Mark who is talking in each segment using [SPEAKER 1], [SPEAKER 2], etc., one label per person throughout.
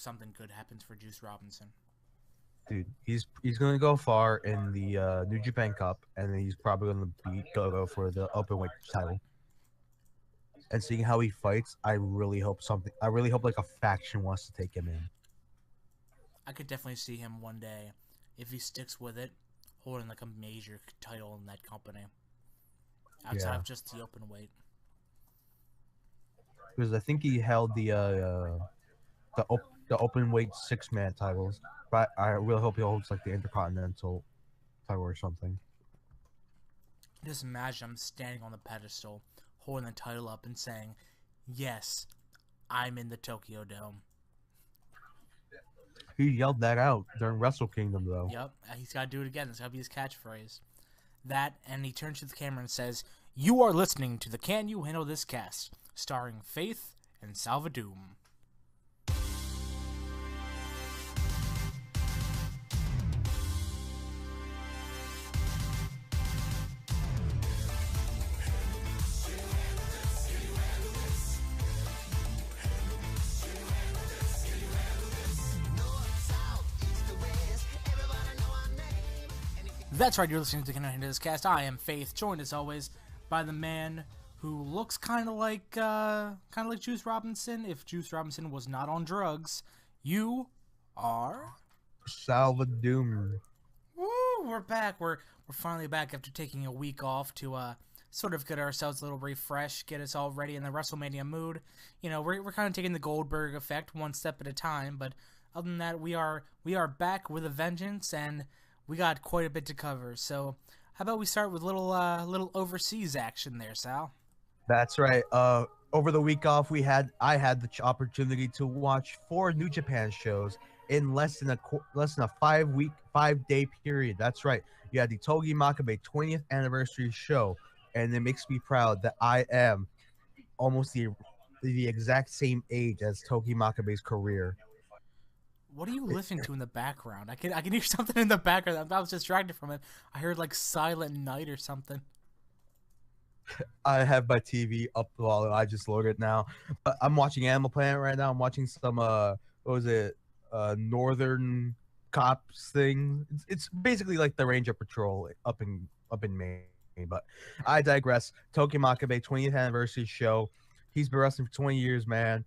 [SPEAKER 1] something good happens for Juice Robinson.
[SPEAKER 2] Dude, he's gonna go far in the New Japan Cup, and then he's probably gonna beat Goto for the openweight title. And seeing how he fights, I really hope something. I really hope like a faction wants to take him in.
[SPEAKER 1] I could definitely see him one day, if he sticks with it, holding like a major title in that company outside
[SPEAKER 2] Yeah,
[SPEAKER 1] of just the open weight.
[SPEAKER 2] because I think he held the open weight 6-man titles, but I really hope he holds like the Intercontinental title or something.
[SPEAKER 1] Just imagine I'm standing on the pedestal, holding the title up and saying, "Yes, I'm in the Tokyo Dome."
[SPEAKER 2] He yelled that out during Wrestle Kingdom though.
[SPEAKER 1] Yep, he's got to do it again. It's got to be his catchphrase. That, and he turns to the camera and says, "You are listening to the Can You Handle This cast, starring Faith and Salvadoom." That's right, you're listening to Can You Handle This cast. I am Faith, joined as always by the man who looks kind of like Juice Robinson if Juice Robinson was not on drugs. You are.
[SPEAKER 2] Salvadoom.
[SPEAKER 1] Woo! We're back. We're finally back after taking a week off to sort of get ourselves a little refresh, get us all ready in the WrestleMania mood. You know, we're kind of taking the Goldberg effect one step at a time, but other than that, we are back with a vengeance, and we got quite a bit to cover. So, how about we start with little overseas action there, Sal?
[SPEAKER 2] That's right. Over the week off, I had the opportunity to watch 4 New Japan shows in less than a 5-day period. That's right. You had the Togi Makabe 20th anniversary show, and it makes me proud that I am almost the exact same age as Togi Makabe's career.
[SPEAKER 1] What are you listening to in the background? I can hear something in the background. I was distracted from it. I heard like Silent Night or something.
[SPEAKER 2] I have my TV up while I just load it now. But I'm watching Animal Planet right now. I'm watching some what was it? Northern Cops thing. It's basically like the Ranger Patrol up in Maine. But I digress. Toki Makabe 20th anniversary show. He's been wrestling for 20 years, man.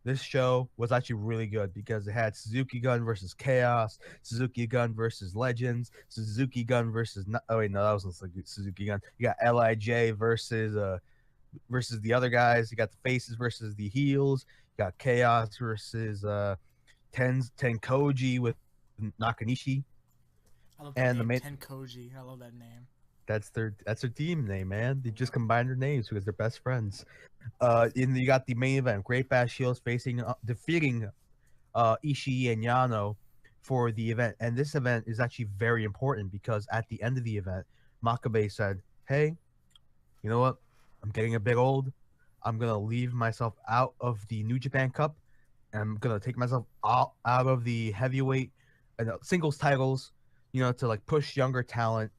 [SPEAKER 2] This show was actually really good because it had Suzuki Gun versus Chaos, Suzuki Gun versus Legends, Suzuki Gun versus oh wait, no, that wasn't Suzuki Gun. You got Lij versus the other guys. You got the faces versus the heels. You got Chaos versus Tenkoji with Nakanishi.
[SPEAKER 1] I love that
[SPEAKER 2] And the
[SPEAKER 1] name,
[SPEAKER 2] main
[SPEAKER 1] Tenkoji. I love that name.
[SPEAKER 2] that's their team name, man. They just combined their names because they're best friends. And you got the main event, Great Bash Shields defeating Ishii and Yano for the event. And this event is actually very important because at the end of the event, Makabe said, "Hey, you know what? I'm getting a bit old. I'm gonna leave myself out of the New Japan Cup, and I'm gonna take myself out of the heavyweight and singles titles, to like push younger talent."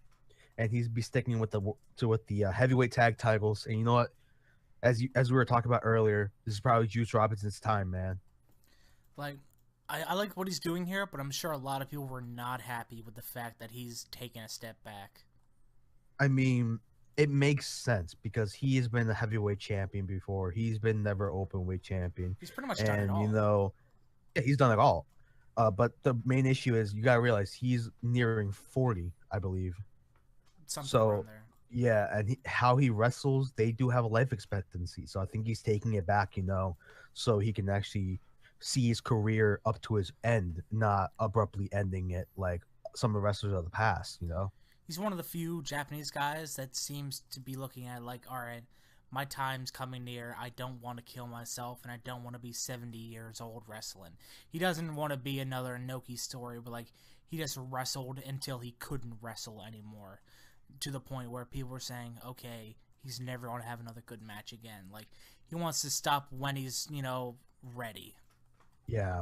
[SPEAKER 2] And he's be sticking with the heavyweight tag titles. And you know what? As we were talking about earlier, this is probably Juice Robinson's time, man.
[SPEAKER 1] Like, I like what he's doing here, but I'm sure a lot of people were not happy with the fact that he's taken a step back.
[SPEAKER 2] I mean, it makes sense because he has been the heavyweight champion before. He's been never open weight champion,
[SPEAKER 1] He's pretty much done it
[SPEAKER 2] and
[SPEAKER 1] all.
[SPEAKER 2] yeah, he's done it all. But the main issue is you gotta realize he's nearing 40, I believe.
[SPEAKER 1] Something
[SPEAKER 2] So
[SPEAKER 1] around there.
[SPEAKER 2] yeah, and how he wrestles, they do have a life expectancy. So I think he's taking it back, so he can actually see his career up to his end, not abruptly ending it like some of the wrestlers of the past.
[SPEAKER 1] He's one of the few Japanese guys that seems to be looking at like, all right, my time's coming near. I don't want to kill myself, and I don't want to be 70 years old wrestling. He doesn't want to be another Inoki story, but like he just wrestled until he couldn't wrestle anymore, to the point where people were saying, okay, he's never going to have another good match again. Like he wants to stop when he's ready.
[SPEAKER 2] Yeah.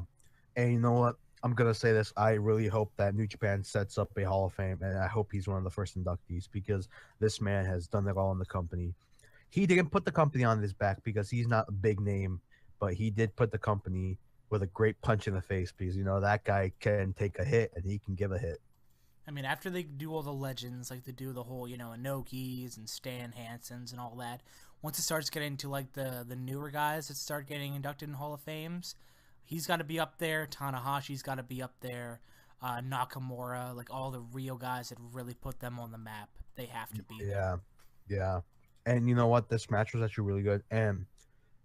[SPEAKER 2] And you know what? I'm gonna say this. I really hope that New Japan sets up a Hall of Fame, and I hope he's one of the first inductees because this man has done it all in the company. He didn't put the company on his back because he's not a big name, but he did put the company with a great punch in the face because that guy can take a hit and he can give a hit.
[SPEAKER 1] I mean, after they do all the legends, like they do the whole, Inokis and Stan Hansens and all that, once it starts getting to like the newer guys that start getting inducted in Hall of Fames, he's got to be up there. Tanahashi's got to be up there. Nakamura, like all the real guys that really put them on the map, they have to be there.
[SPEAKER 2] Yeah. And you know what? This match was actually really good. And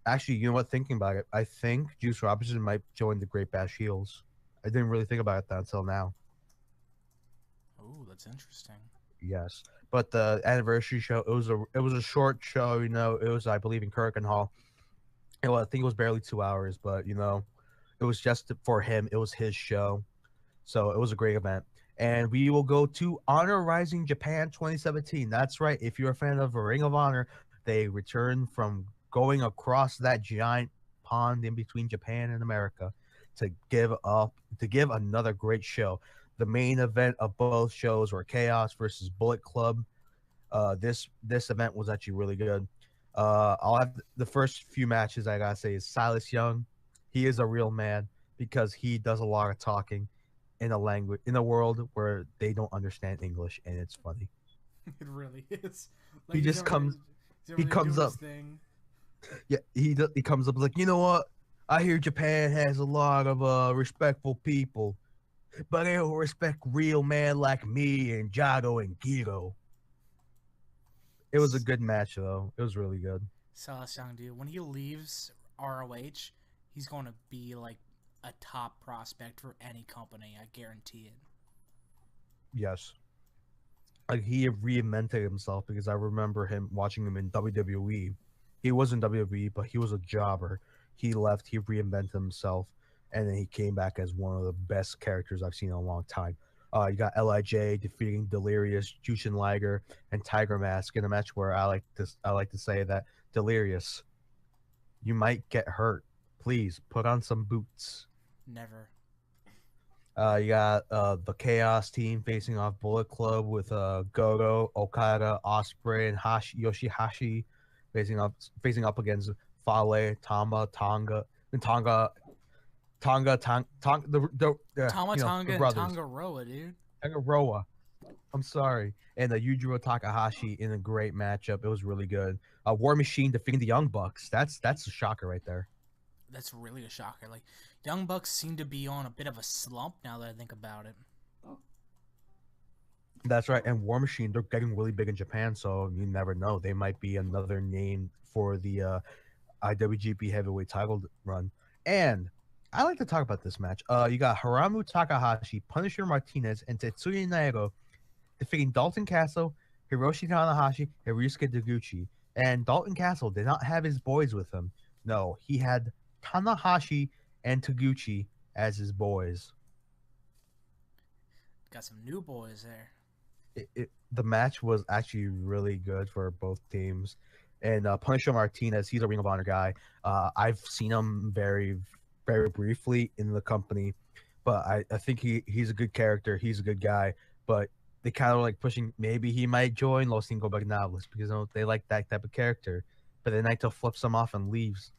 [SPEAKER 2] actually, you know what? Thinking about it, I think Juice Robinson might join the Great Bash Heels. I didn't really think about that until now.
[SPEAKER 1] Ooh, that's interesting.
[SPEAKER 2] Yes, but the anniversary show, it was a short show. It was, I believe, in Kirkenhall. I think it was barely 2 hours, but it was just for him. It was his show, so it was a great event. And we will go to Honor Rising Japan 2017. That's right. If you're a fan of Ring of Honor, they return from going across that giant pond in between Japan and America to give another great show. The main event of both shows were Chaos versus Bullet Club. This event was actually really good. I'll have the first few matches I gotta say is Silas Young. He is a real man because he does a lot of talking in a world where they don't understand English, and it's funny.
[SPEAKER 1] It really is. Like
[SPEAKER 2] He just comes
[SPEAKER 1] he's
[SPEAKER 2] he
[SPEAKER 1] over there
[SPEAKER 2] comes
[SPEAKER 1] doing
[SPEAKER 2] up.
[SPEAKER 1] his thing.
[SPEAKER 2] Yeah, he comes up like, you know what? I hear Japan has a lot of respectful people, but they don't respect real men like me and Jago and Giro. It was a good match though. It was really good.
[SPEAKER 1] Silas Young, dude, when he leaves ROH, he's going to be like a top prospect for any company. I guarantee it.
[SPEAKER 2] Yes. Like he reinvented himself because I remember him watching him in WWE. He was in WWE, but he was a jobber. He left, he reinvented himself, and then he came back as one of the best characters I've seen in a long time. You got Lij defeating Delirious, Jushin Liger, and Tiger Mask in a match where I like to say that Delirious, you might get hurt. Please put on some boots.
[SPEAKER 1] Never.
[SPEAKER 2] You got the Chaos team facing off Bullet Club with Goto, Okada, Osprey, and Yoshihashi facing up against Fale, Tama, Tonga, and
[SPEAKER 1] Tama
[SPEAKER 2] the
[SPEAKER 1] Tonga and
[SPEAKER 2] brothers,
[SPEAKER 1] Tangaroa, dude.
[SPEAKER 2] Tangaroa. I'm sorry, and Yujiro Takahashi in a great matchup. It was really good. War Machine defeating the Young Bucks. That's a shocker right there.
[SPEAKER 1] That's really a shocker. Like, Young Bucks seem to be on a bit of a slump now that I think about it.
[SPEAKER 2] That's right. And War Machine, they're getting really big in Japan, so you never know. They might be another name for the IWGP Heavyweight title run. And I like to talk about this match. You got Haramu Takahashi, Punisher Martinez, and Tetsuya Naito defeating Dalton Castle, Hiroshi Tanahashi, and Ryusuke Taguchi. And Dalton Castle did not have his boys with him. No, he had Tanahashi and Taguchi as his boys.
[SPEAKER 1] Got some new boys there.
[SPEAKER 2] The match was actually really good for both teams. And Punisher Martinez, he's a Ring of Honor guy. I've seen him very, very briefly in the company, but I think he's a good character. He's a good guy, but they kind of like pushing. Maybe he might join Los Cinco Bagnables because they like that type of character. But then Naito flips him off and leaves.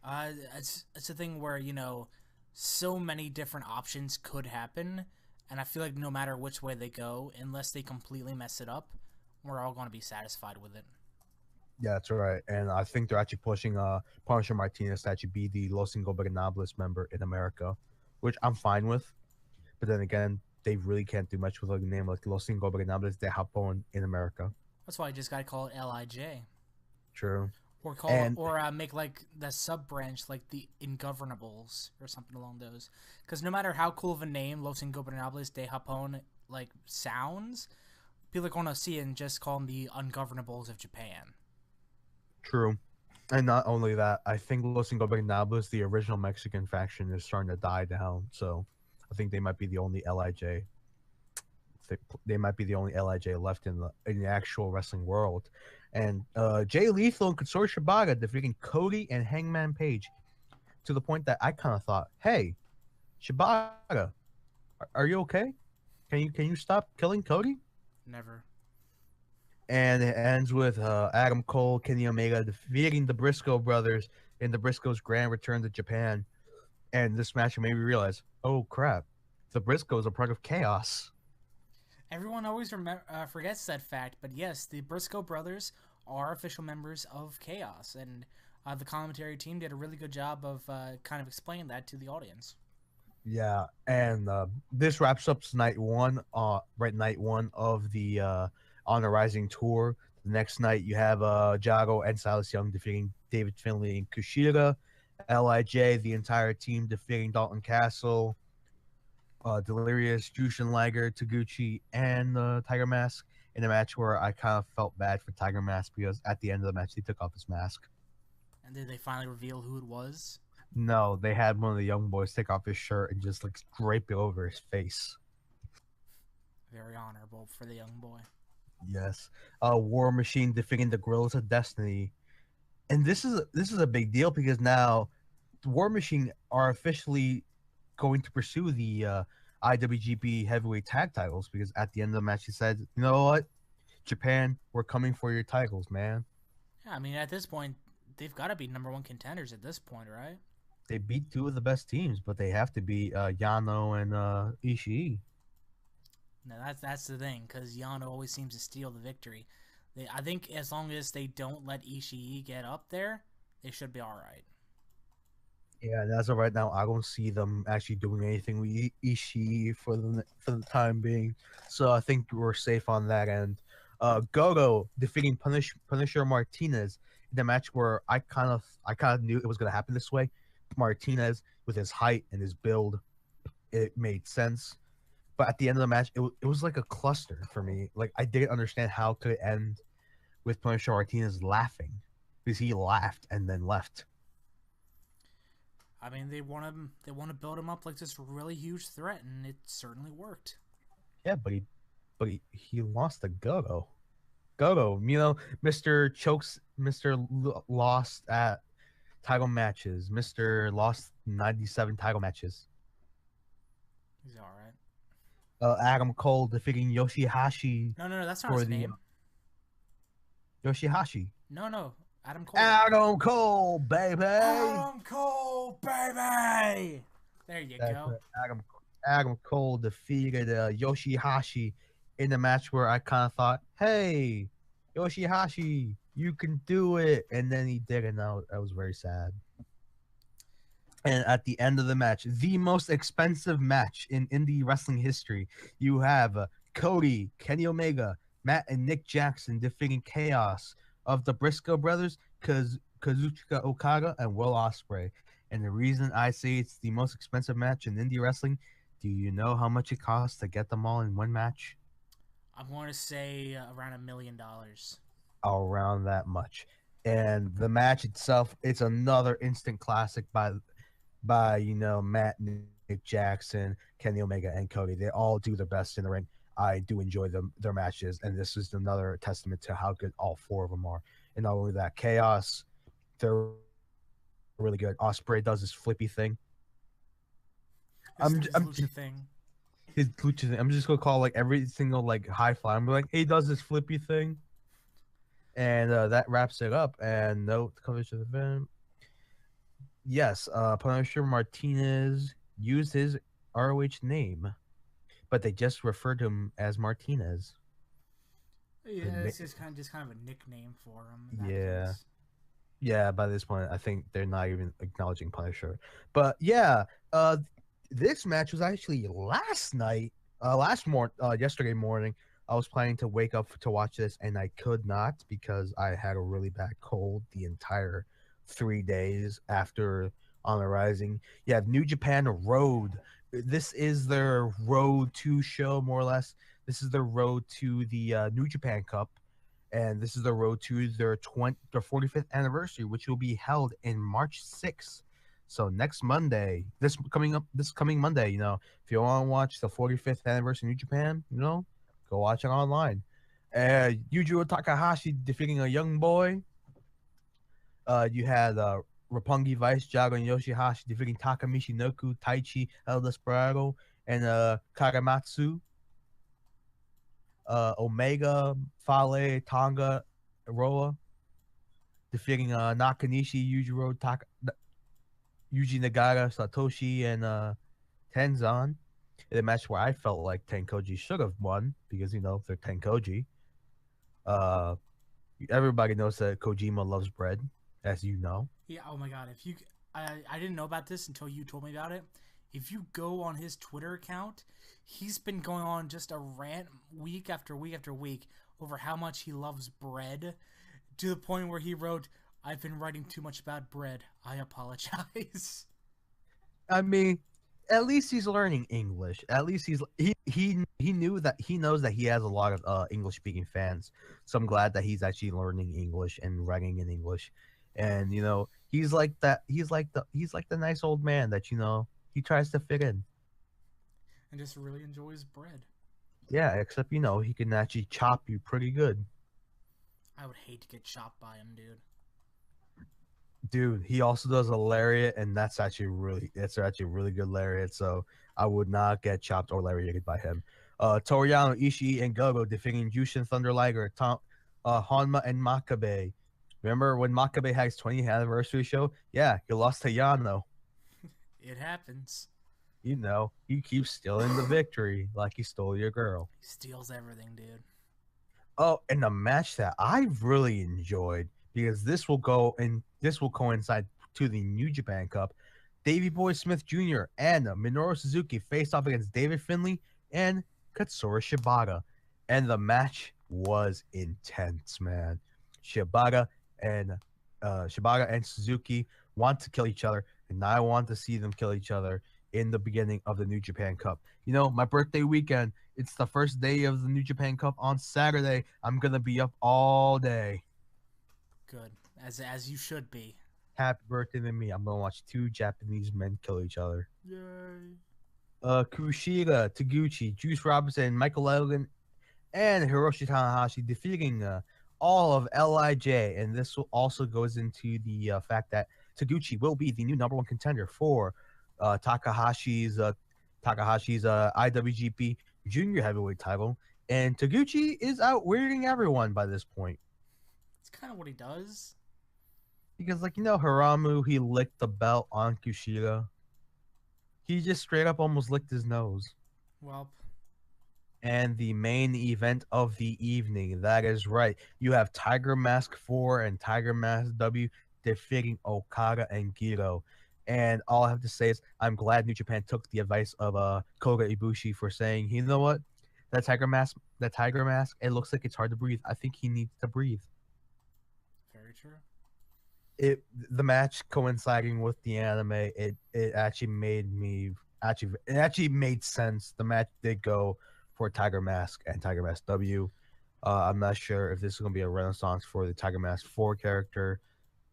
[SPEAKER 1] It's a thing where so many different options could happen, and I feel like no matter which way they go, unless they completely mess it up, we're all going to be satisfied with it.
[SPEAKER 2] Yeah, that's right. And I think they're actually pushing Punisher Martinez to actually be the Los Ingobernables member in America, which I'm fine with. But then again, they really can't do much with a name like Los Ingobernables de Japón in America.
[SPEAKER 1] That's why I just gotta call it Lij.
[SPEAKER 2] True.
[SPEAKER 1] Or make like the sub branch like the Ingovernables or something along those. Because no matter how cool of a name Los Ingobernables de Japón like sounds, people are gonna see it and just call them the Ungovernables of Japan.
[SPEAKER 2] True. And not only that, I think Los Ingobernables, the original Mexican faction, is starting to die down. So I think they might be the only Lij. They might be the only Lij left in the actual wrestling world. And Jay Lethal and Katsura Shibata defeating Cody and Hangman Page, to the point that I kind of thought, hey, Shibata, are you okay? Can you stop killing Cody?
[SPEAKER 1] Never.
[SPEAKER 2] And it ends with Adam Cole, Kenny Omega defeating the Briscoe brothers in the Briscoes' grand return to Japan. And this match made me realize, oh crap, the Briscoes are part of Chaos.
[SPEAKER 1] Everyone always forgets that fact, but yes, the Briscoe brothers are official members of Chaos, and the commentary team did a really good job of kind of explaining that to the audience.
[SPEAKER 2] Yeah, and this wraps up night one. Night one of the On the Rising tour. The next night you have Jago and Silas Young defeating David Finlay and Kushida. Lij, the entire team defeating Dalton Castle, Delirious, Jushin Liger, Taguchi, and Tiger Mask in a match where I kind of felt bad for Tiger Mask because at the end of the match he took off his mask.
[SPEAKER 1] And did they finally reveal who it was?
[SPEAKER 2] No, they had one of the young boys take off his shirt and just like drape it over his face.
[SPEAKER 1] Very honorable for the young boy.
[SPEAKER 2] Yes. War Machine defeating the Gorillas of Destiny. And this is a big deal because now the War Machine are officially going to pursue the IWGP Heavyweight Tag Titles because at the end of the match he said, "You know what? Japan, we're coming for your titles, man."
[SPEAKER 1] Yeah, I mean, at this point, they've got to be number one contenders at this point, right?
[SPEAKER 2] They beat two of the best teams, but they have to beat Yano and Ishii.
[SPEAKER 1] No, that's the thing, because Yano always seems to steal the victory. I think as long as they don't let Ishii get up there, they should be all right.
[SPEAKER 2] Yeah, and as of right now, I don't see them actually doing anything with Ishii for the time being. So I think we're safe on that end. Goto defeating Punisher Martinez in a match where I kind of knew it was going to happen this way. Martinez with his height and his build, it made sense. But at the end of the match, it was like a cluster for me. Like I didn't understand how could it end with Punisher Martinez laughing because he laughed and then left.
[SPEAKER 1] I mean, they want to build him up like this really huge threat, and it certainly worked.
[SPEAKER 2] Yeah, but he lost to Goto. Goto, Mister Chokes, Lost at title matches, Mister Lost 97 title matches.
[SPEAKER 1] He's all right.
[SPEAKER 2] Adam Cole defeating Yoshihashi
[SPEAKER 1] No, that's not
[SPEAKER 2] for
[SPEAKER 1] his
[SPEAKER 2] the
[SPEAKER 1] name.
[SPEAKER 2] Yoshihashi.
[SPEAKER 1] No, Adam Cole.
[SPEAKER 2] Adam Cole, baby.
[SPEAKER 1] Adam Cole, baby. There you
[SPEAKER 2] That's
[SPEAKER 1] go.
[SPEAKER 2] right. Adam Cole defeated Yoshihashi in a match where I kind of thought, hey, Yoshihashi, you can do it. And then he didn't. I was very sad. And at the end of the match, the most expensive match in indie wrestling history, you have Cody, Kenny Omega, Matt, and Nick Jackson defeating Chaos of the Briscoe brothers, Kazuchika Okada, and Will Ospreay. And the reason I say it's the most expensive match in indie wrestling, do you know how much it costs to get them all in one match?
[SPEAKER 1] I'm going to say around $1 million.
[SPEAKER 2] Around that much. And the match itself, it's another instant classic by Matt, Nick Jackson, Kenny Omega, and Cody. They all do their best in the ring. I do enjoy their matches, and this is another testament to how good all four of them are. And not only that, Chaos, they're really good. Ospreay does his flippy thing. I'm
[SPEAKER 1] lucha thing.
[SPEAKER 2] His lucha thing. I'm just gonna call like every single like high fly. I'm like, he does his flippy thing, and that wraps it up. And note coverage of the event. Yes, Punisher Martinez used his ROH name, but they just referred to him as Martinez.
[SPEAKER 1] Yeah, it's just kind of a nickname for him.
[SPEAKER 2] Yeah.
[SPEAKER 1] Case.
[SPEAKER 2] Yeah, by this point, I think they're not even acknowledging Punisher. But yeah, this match was actually yesterday morning. I was planning to wake up to watch this, and I could not because I had a really bad cold the entire 3 days after On the Rising. You have New Japan Road. This is their road to show, more or less. This is their road to the New Japan Cup, and this is the road to their 45th anniversary, which will be held in March 6th. So next Monday, this coming Monday, if you want to watch the 45th anniversary of New Japan, go watch it online. Yujiro Takahashi defeating a young boy. You had Roppongi Vice, Jago, and Yoshihashi defeating Taka Michinoku, Taichi, El Desperado, and Kagamatsu. Omega, Fale, Tonga, Roa defeating Nakanishi, Yuji Nagata, Satoshi, and Tenzan in a match where I felt like Tenkoji should have won because they're Tenkoji. Uh, Everybody knows that Kojima loves bread, as you know.
[SPEAKER 1] Yeah. Oh my God. If you, I didn't know about this until you told me about it. If you go on his Twitter account, he's been going on just a rant week after week after week over how much he loves bread, to the point where he wrote, "I've been writing too much about bread. I apologize."
[SPEAKER 2] I mean, at least he's learning English. At least he knows that he has a lot of English speaking fans. So I'm glad that he's actually learning English and writing in English. And he's like that. He's like the nice old man that he tries to fit in.
[SPEAKER 1] And just really enjoys bread.
[SPEAKER 2] Yeah, except he can actually chop you pretty good.
[SPEAKER 1] I would hate to get chopped by him, dude.
[SPEAKER 2] Dude, he also does a lariat, and it's actually a really good lariat. So I would not get chopped or lariated by him. Toriano, Ishii, and Gogo defeating Jushin Thunder Liger, Honma, and Makabe. Remember when Makabe had his 20th anniversary show? Yeah, he lost to Yano.
[SPEAKER 1] It happens.
[SPEAKER 2] He keeps stealing the victory like he stole your girl.
[SPEAKER 1] He steals everything, dude.
[SPEAKER 2] Oh, and the match that I really enjoyed, because this will coincide to the New Japan Cup. Davey Boy Smith Jr. and Minoru Suzuki faced off against David Finlay and Katsura Shibata. And the match was intense, man. Shibata and Suzuki want to kill each other, and I want to see them kill each other in the beginning of the New Japan Cup. My birthday weekend, it's the first day of the New Japan Cup on Saturday. I'm going to be up all day.
[SPEAKER 1] Good. As you should be.
[SPEAKER 2] Happy birthday to me. I'm going to watch two Japanese men kill each other.
[SPEAKER 1] Yay.
[SPEAKER 2] Kushida, Taguchi, Juice Robinson, Michael Elgin, and Hiroshi Tanahashi defeating all of LIJ. And this also goes into the fact that Taguchi will be the new number one contender for Takahashi's IWGP Junior Heavyweight title. And Taguchi is out weirding everyone by this point.
[SPEAKER 1] It's kind of what he does.
[SPEAKER 2] Because, Haramu, he licked the belt on Kushida. He just straight up almost licked his nose.
[SPEAKER 1] Well.
[SPEAKER 2] And the main event of the evening, that is right. You have Tiger Mask 4 and Tiger Mask W defeating Okada and Gito. And all I have to say is I'm glad New Japan took the advice of Kota Ibushi for saying, you know what? That Tiger Mask, it looks like it's hard to breathe. I think he needs to breathe.
[SPEAKER 1] Very true.
[SPEAKER 2] The match coinciding with the anime, it actually made sense. The match did go for Tiger Mask and Tiger Mask W. I'm not sure if this is going to be a renaissance for the Tiger Mask 4 character,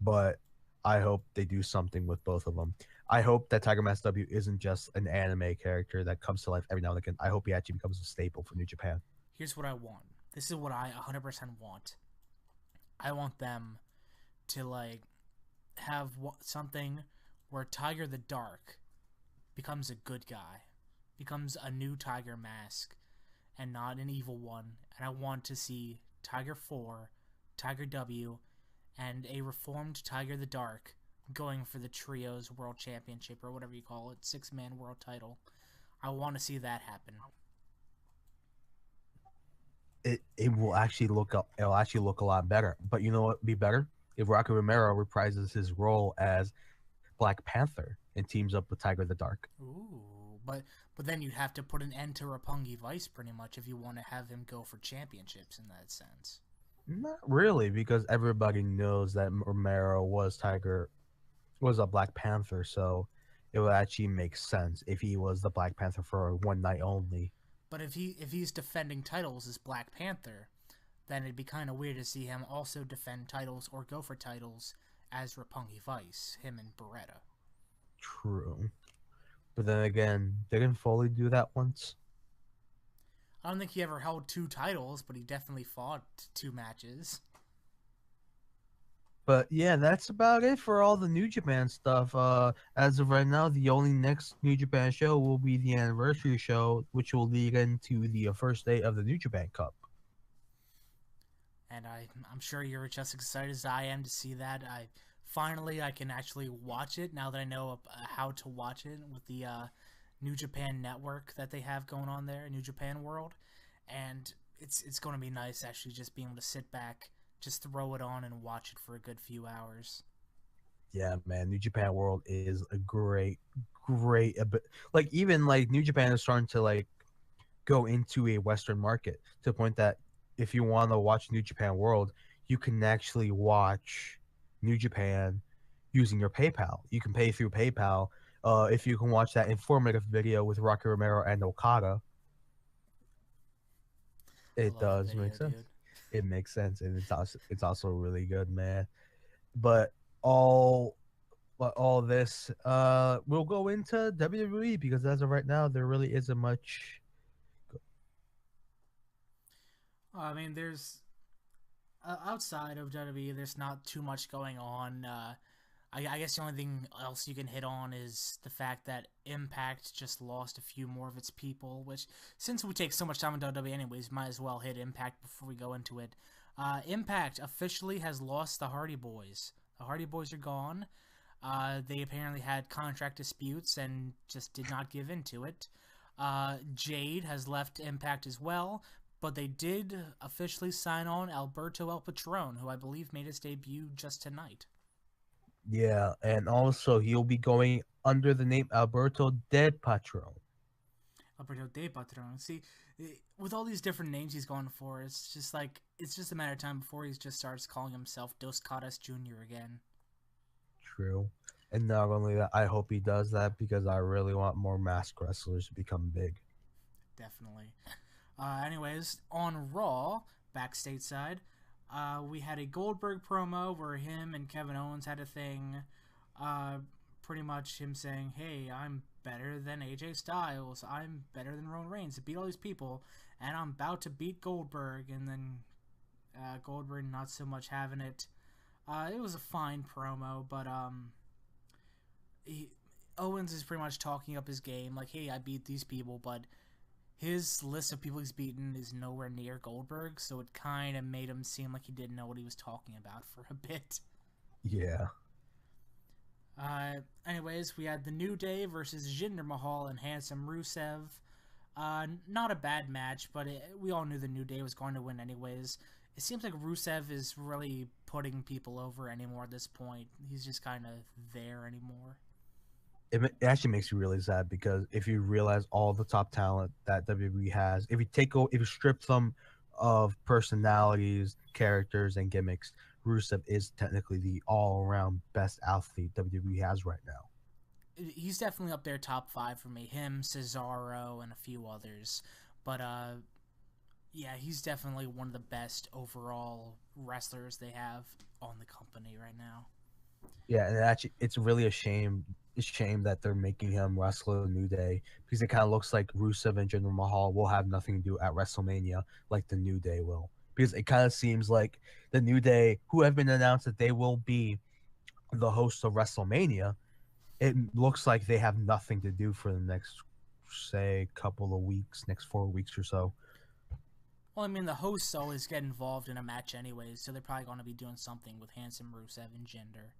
[SPEAKER 2] but I hope they do something with both of them. I hope that Tiger Mask W isn't just an anime character that comes to life every now and again. I hope he actually becomes a staple for New Japan.
[SPEAKER 1] Here's what I want. This is what I 100% want. I want them to, have something where Tiger the Dark becomes a good guy, becomes a new Tiger Mask, and not an evil one. And I want to see Tiger 4, Tiger W, and a reformed Tiger the Dark going for the Trios World Championship, or whatever you call it, 6-man world title. I want to see that happen.
[SPEAKER 2] It will actually look a lot better. But you know what would be better? If Rocky Romero reprises his role as Black Panther and teams up with Tiger the Dark.
[SPEAKER 1] Ooh, but then you'd have to put an end to Roppongi Vice pretty much if you want to have him go for championships in that sense.
[SPEAKER 2] Not really, because everybody knows that Romero was a Black Panther, so it would actually make sense if he was the Black Panther for one night only.
[SPEAKER 1] But if he's defending titles as Black Panther, then it'd be kind of weird to see him also defend titles or go for titles as Roppongi Vice, him and Beretta.
[SPEAKER 2] True. But then again, didn't Foley do that once?
[SPEAKER 1] I don't think he ever held 2 titles, but he definitely fought 2 matches.
[SPEAKER 2] But yeah, that's about it for all the New Japan stuff. As of right now, the only next New Japan show will be the anniversary show, which will lead into the first day of the New Japan Cup.
[SPEAKER 1] and I'm sure you're just as excited as I am to see that. Finally I can actually watch it now that I know how to watch it with the New Japan Network that they have going on there, New Japan World, and it's going to be nice actually just being able to sit back, just throw it on and watch it for a good few hours.
[SPEAKER 2] Yeah, man, New Japan World is a great, like even like New Japan is starting to like go into a Western market to the point that if you want to watch New Japan World, you can actually watch New Japan using your PayPal. You can pay through PayPal. If you can watch that informative video with Rocky Romero and Okada,
[SPEAKER 1] I
[SPEAKER 2] it
[SPEAKER 1] love that
[SPEAKER 2] does
[SPEAKER 1] video,
[SPEAKER 2] make sense.
[SPEAKER 1] dude.
[SPEAKER 2] It makes sense, and it's also really good, man. But all all this, we'll go into WWE because as of right now, there really isn't much.
[SPEAKER 1] I mean, there's outside of WWE, there's not too much going on. I guess the only thing else you can hit on is the fact that Impact just lost a few more of its people, which, since we take so much time on WWE anyways, might as well hit Impact before we go into it. Impact officially has lost the Hardy Boys. The Hardy Boys are gone. They apparently had contract disputes and just did not give in to it. Jade has left Impact as well, but they did officially sign on Alberto El Patron, who I believe made his debut just tonight.
[SPEAKER 2] Yeah, and also he'll be going under the name Alberto Del Patron.
[SPEAKER 1] Alberto De Patron. See, with all these different names he's going for, it's just a matter of time before he just starts calling himself Dos Caras Jr. again.
[SPEAKER 2] True. And not only that, I hope he does that because I really want more masked wrestlers to become big.
[SPEAKER 1] Definitely. Anyways, on Raw, backstage side, we had a Goldberg promo where him and Kevin Owens had a thing. Uh, Pretty much him saying, "Hey, I'm better than AJ Styles. I'm better than Roman Reigns. I beat all these people, and I'm about to beat Goldberg." And then Goldberg not so much having it. It was a fine promo, but he, Owens is pretty much talking up his game, like, "Hey, I beat these people," but his list of people he's beaten is nowhere near Goldberg, so it kind of made him seem like he didn't know what he was talking about for a bit.
[SPEAKER 2] Yeah.
[SPEAKER 1] Anyways, we had the New Day versus Jinder Mahal and Handsome Rusev. Not a bad match, but we all knew the New Day was going to win anyways. It seems like Rusev is really putting people over anymore at this point. He's just kind of there anymore.
[SPEAKER 2] It actually makes you really sad because if you realize all the top talent that WWE has, if you strip them of personalities, characters, and gimmicks, Rusev is technically the all-around best athlete WWE has right now.
[SPEAKER 1] He's definitely up there top five for me. Him, Cesaro, and a few others. But yeah, he's definitely one of the best overall wrestlers they have on the company right now.
[SPEAKER 2] Yeah, and actually, it's really a shame. It's a shame that they're making him wrestle a New Day because it kind of looks like Rusev and Jinder Mahal will have nothing to do at WrestleMania like the New Day will. Because it kind of seems like the New Day, who have been announced that they will be the host of WrestleMania, it looks like they have nothing to do for the next, say, couple of weeks, next 4 weeks or so.
[SPEAKER 1] Well, I mean, the hosts always get involved in a match anyways, so they're probably going to be doing something with Handsome Rusev and Jinder.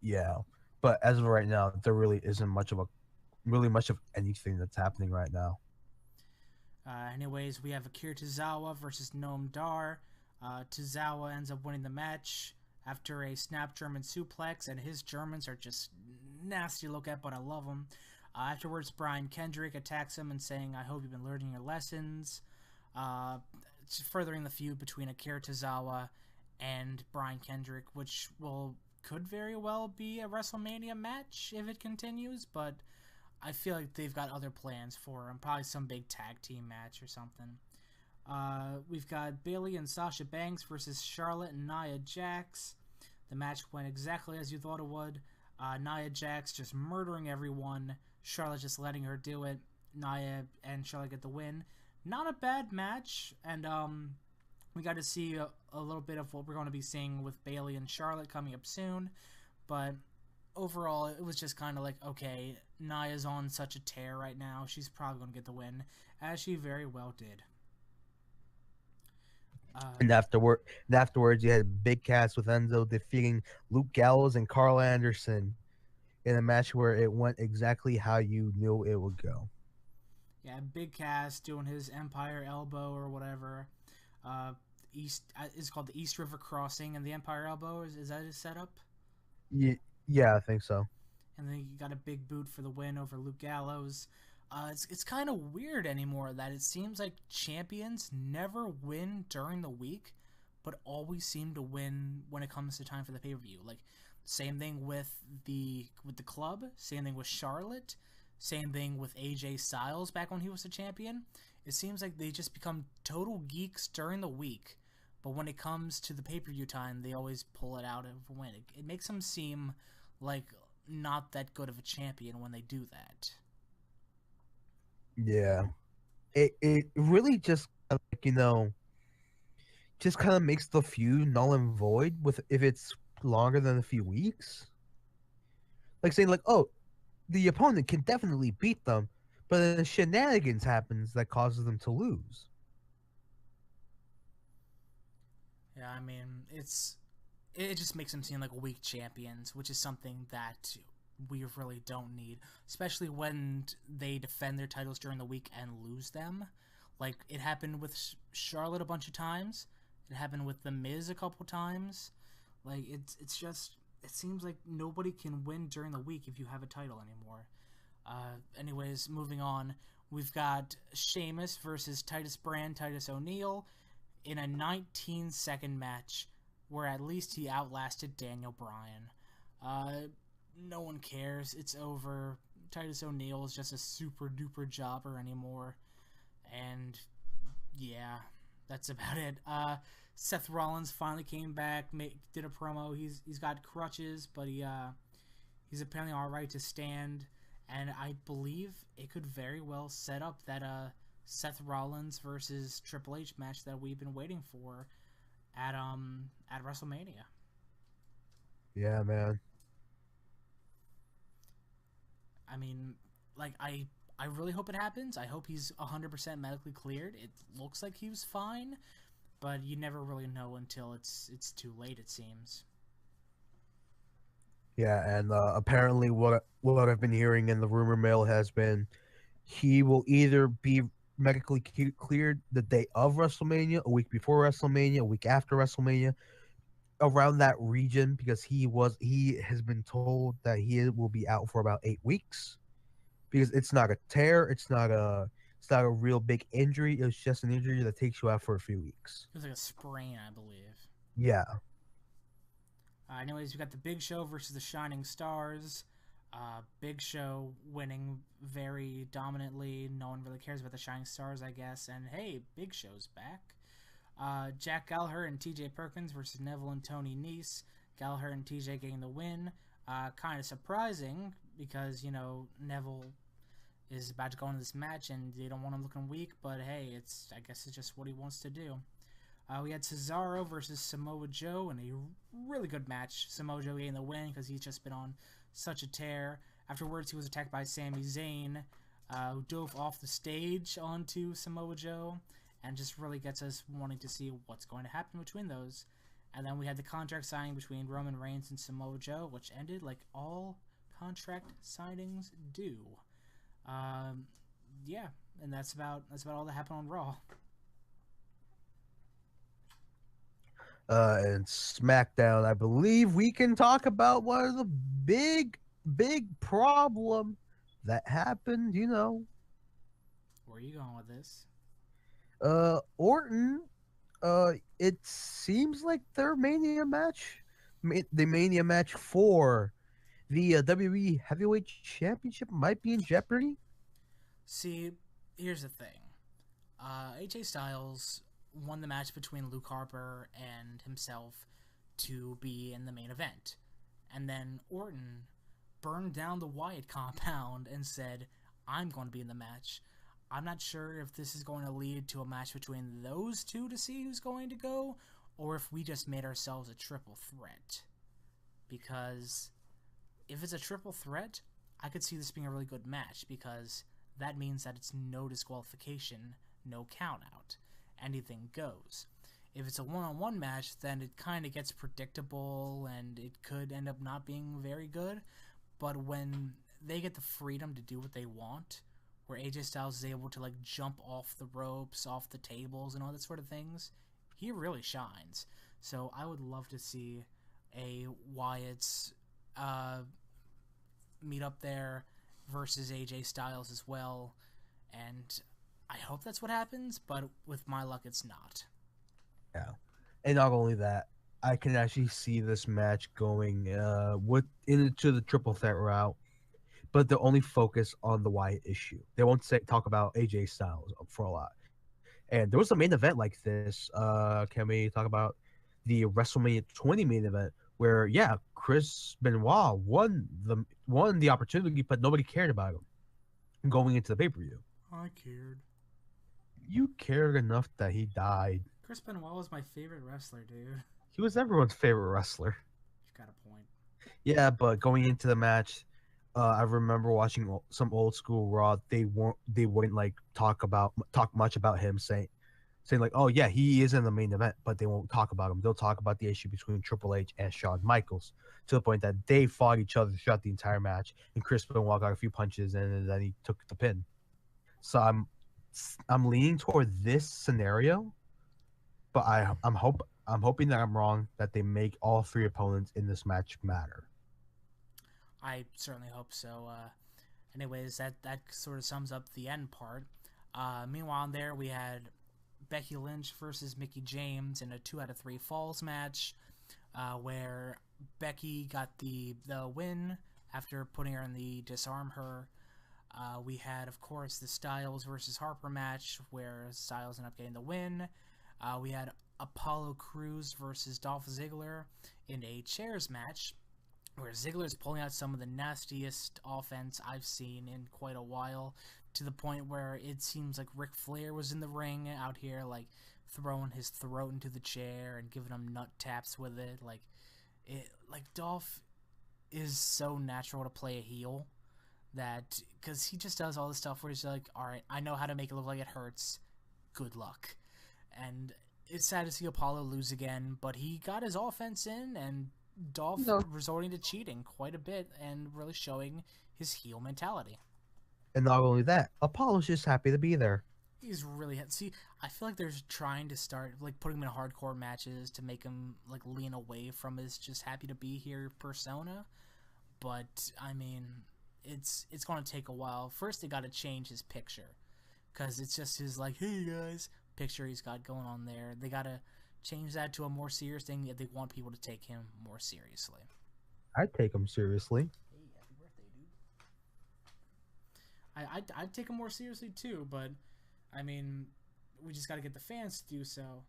[SPEAKER 2] Yeah, but as of right now, there really much of anything that's happening right now.
[SPEAKER 1] Anyways, we have Akira Tozawa versus Noam Dar. Tozawa ends up winning the match after a snap German suplex, and his Germans are just nasty to look at, but I love them. Afterwards, Brian Kendrick attacks him and saying, "I hope you've been learning your lessons." Furthering the feud between Akira Tozawa and Brian Kendrick, which could very well be a WrestleMania match if it continues, but I feel like they've got other plans for him. Probably some big tag team match or something. We've got Bayley and Sasha Banks versus Charlotte and Nia Jax. The match went exactly as you thought it would. Nia Jax just murdering everyone. Charlotte just letting her do it. Nia and Charlotte get the win. Not a bad match, and we got to see a little bit of what we're going to be seeing with Bayley and Charlotte coming up soon. But overall, it was just kind of like, okay, Nia's on such a tear right now. She's probably going to get the win, as she very well did. Uh,
[SPEAKER 2] And afterwards, you had Big Cass with Enzo defeating Luke Gallows and Carl Anderson in a match where it went exactly how you knew it would go.
[SPEAKER 1] yeah, Big Cass doing his Empire Elbow or whatever. Uh, East is called the East River Crossing and the Empire Elbow. Is that his setup?
[SPEAKER 2] Yeah, yeah, I think so.
[SPEAKER 1] And then you got a big boot for the win over Luke Gallows. It's kind of weird anymore that it seems like champions never win during the week, but always seem to win when it comes to time for the pay per view. Like same thing with the club, same thing with Charlotte, same thing with AJ Styles back when he was the champion. It seems like they just become total geeks during the week, but when it comes to the pay per view time, they always pull it out and win. It makes them seem like not that good of a champion when they do that.
[SPEAKER 2] Yeah, it really just just kind of makes the feud null and void with if it's longer than a few weeks. Like saying like, oh, the opponent can definitely beat them, but then shenanigans happens that causes them to lose.
[SPEAKER 1] Yeah, I mean, it just makes them seem like weak champions, which is something that we really don't need, especially when they defend their titles during the week and lose them. Like it happened with Charlotte a bunch of times. It happened with the Miz a couple times. Like it's just it seems like nobody can win during the week if you have a title anymore. Anyways, moving on, we've got Sheamus versus Titus Brand, Titus O'Neil in a 19-second match where at least he outlasted Daniel Bryan. No one cares. It's over. Titus O'Neil is just a super duper jobber anymore. And yeah, that's about it. Seth Rollins finally came back, did a promo. He's got crutches, but he's apparently all right to stand. And I believe it could very well set up that Seth Rollins versus Triple H match that we've been waiting for at WrestleMania.
[SPEAKER 2] Yeah, man.
[SPEAKER 1] I mean, like I really hope it happens. I hope he's 100% medically cleared. It looks like he was fine, but you never really know until it's too late, it seems.
[SPEAKER 2] Yeah, and apparently what I've been hearing in the rumor mill has been he will either be medically cleared the day of WrestleMania, a week before WrestleMania, a week after WrestleMania, around that region because he has been told that he will be out for about 8 weeks because it's not a tear, it's not a real big injury. It's just an injury that takes you out for a few weeks.
[SPEAKER 1] It was like a sprain, I believe.
[SPEAKER 2] Yeah,
[SPEAKER 1] Anyways, we got the Big Show versus the Shining Stars. Big Show winning very dominantly. No one really cares about the Shining Stars, I guess. And hey, Big Show's back. Jack Gallagher and TJ Perkins versus Neville and Tony Nese. Gallagher and TJ getting the win. Kind of surprising because, Neville is about to go into this match and they don't want him looking weak, but hey, I guess it's just what he wants to do. We had Cesaro versus Samoa Joe in a really good match. Samoa Joe getting the win because he's just been on such a tear. Afterwards, he was attacked by Sami Zayn, who dove off the stage onto Samoa Joe, and just really gets us wanting to see what's going to happen between those. And then we had the contract signing between Roman Reigns and Samoa Joe, which ended like all contract signings do. Yeah, and that's about all that happened on Raw.
[SPEAKER 2] and SmackDown, I believe we can talk about one of the big problem that happened.
[SPEAKER 1] Where are you going with this?
[SPEAKER 2] Orton. It seems like their Mania match, the Mania match for the WWE Heavyweight Championship might be in jeopardy.
[SPEAKER 1] See, here's the thing. AJ Styles won the match between Luke Harper and himself to be in the main event. And then Orton burned down the Wyatt compound and said, I'm going to be in the match. I'm not sure if this is going to lead to a match between those two to see who's going to go, or if we just made ourselves a triple threat. Because if it's a triple threat, I could see this being a really good match, because that means that it's no disqualification, no count out. Anything goes. If it's a one-on-one match, then it kind of gets predictable and it could end up not being very good. But when they get the freedom to do what they want, where AJ Styles is able to like jump off the ropes, off the tables, and all that sort of things, he really shines. So I would love to see a Wyatt's meet up there versus AJ Styles as well, and I hope that's what happens. But with my luck, it's not.
[SPEAKER 2] Yeah, and not only that, I can actually see this match going with into the triple threat route, but they'll only focus on the Wyatt issue. They won't talk about AJ Styles for a lot. And there was a main event like this. Can we talk about the WrestleMania 20 main event where Chris Benoit won the opportunity, but nobody cared about him going into the pay per view.
[SPEAKER 1] I cared.
[SPEAKER 2] You cared enough that he died.
[SPEAKER 1] Chris Benoit was my favorite wrestler, dude.
[SPEAKER 2] He was everyone's favorite wrestler.
[SPEAKER 1] You've got a point.
[SPEAKER 2] Yeah, but going into the match, I remember watching some old school Raw. They wouldn't like talk much about him, saying like, oh yeah, he is in the main event, but they won't talk about him. They'll talk about the issue between Triple H and Shawn Michaels, to the point that they fought each other throughout the entire match, and Chris Benoit got a few punches and then he took the pin. So I'm leaning toward this scenario, but I'm hoping that I'm wrong, that they make all three opponents in this match matter.
[SPEAKER 1] I certainly hope so. Anyways, that sort of sums up the end part. Meanwhile, there we had Becky Lynch versus Mickie James in a 2 out of 3 falls match, where Becky got the win after putting her in the disarm her. We had, of course, the Styles versus Harper match, where Styles ended up getting the win. We had Apollo Crews versus Dolph Ziggler in a chairs match, where Ziggler is pulling out some of the nastiest offense I've seen in quite a while, to the point where it seems like Ric Flair was in the ring out here, like throwing his throat into the chair and giving him nut taps with it. Like Dolph is so natural to play a heel, that because he just does all this stuff where he's like, all right, I know how to make it look like it hurts. Good luck. And it's sad to see Apollo lose again, but he got his offense in, and Dolph resorting to cheating quite a bit and really showing his heel mentality.
[SPEAKER 2] And not only that, Apollo's just happy to be there.
[SPEAKER 1] He's really see. I feel like they're trying to start like putting him in hardcore matches to make him like lean away from his just happy to be here persona. But I mean, it's going to take a while. First, they got to change his picture, because it's just his like, hey guys, picture he's got going on there. They got to change that to a more serious thing if they want people to take him more seriously.
[SPEAKER 2] I'd take him seriously.
[SPEAKER 1] Hey, happy birthday, dude. I'd take him more seriously too, but I mean, we just got to get the fans to do so.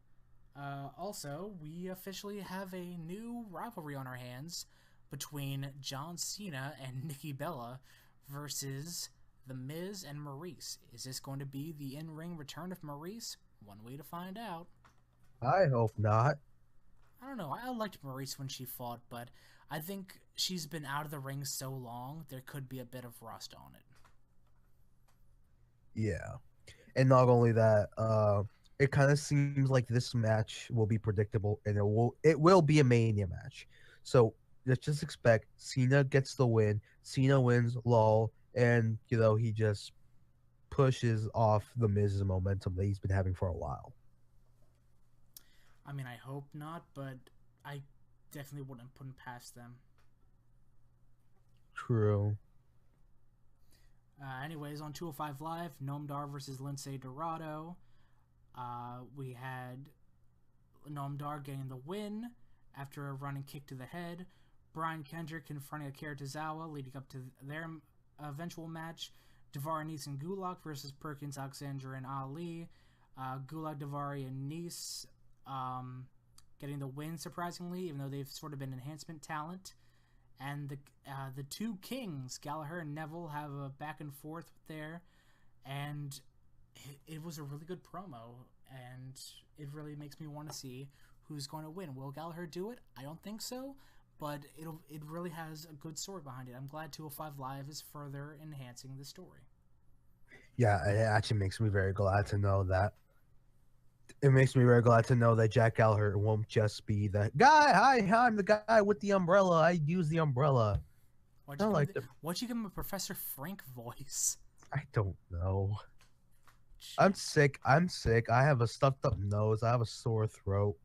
[SPEAKER 1] Also, we officially have a new rivalry on our hands between John Cena and Nikki Bella versus The Miz and Maurice. Is this going to be the in-ring return of Maurice? One way to find out.
[SPEAKER 2] I hope not.
[SPEAKER 1] I don't know. I liked Maurice when she fought, but I think she's been out of the ring so long, there could be a bit of rust on it.
[SPEAKER 2] Yeah. And not only that, it kind of seems like this match will be predictable, and it will be a Mania match. So let's just expect Cena gets the win. Cena wins, lol, and he just pushes off the Miz's momentum that he's been having for a while.
[SPEAKER 1] I mean, I hope not, but I definitely wouldn't put him past them.
[SPEAKER 2] True.
[SPEAKER 1] Anyways, on 205 Live, Noam Dar versus Lince Dorado. We had Noam Dar getting the win after a running kick to the head. Brian Kendrick confronting Akira Tozawa, leading up to their eventual match. Daivari, Nese, and Gulak versus Perkins, Alexander, and Ali. Gulak, Daivari, and Nese getting the win, surprisingly, even though they've sort of been enhancement talent. And the two kings, Gallagher and Neville, have a back and forth there, and it was a really good promo, and it really makes me want to see who's going to win. Will Gallagher do it? I don't think so, but it really has a good story behind it. I'm glad 205 Live is further enhancing the story.
[SPEAKER 2] Yeah, it actually makes me very glad to know that. It makes me very glad to know that Jack Gallagher won't just be the guy. Hi, I'm the guy with the umbrella. I use the umbrella. I like the.
[SPEAKER 1] Why'd you give him a Professor Frank voice?
[SPEAKER 2] I don't know. I'm
[SPEAKER 1] Jeez.
[SPEAKER 2] sick. I'm sick. I have a stuffed up nose. I have a sore throat.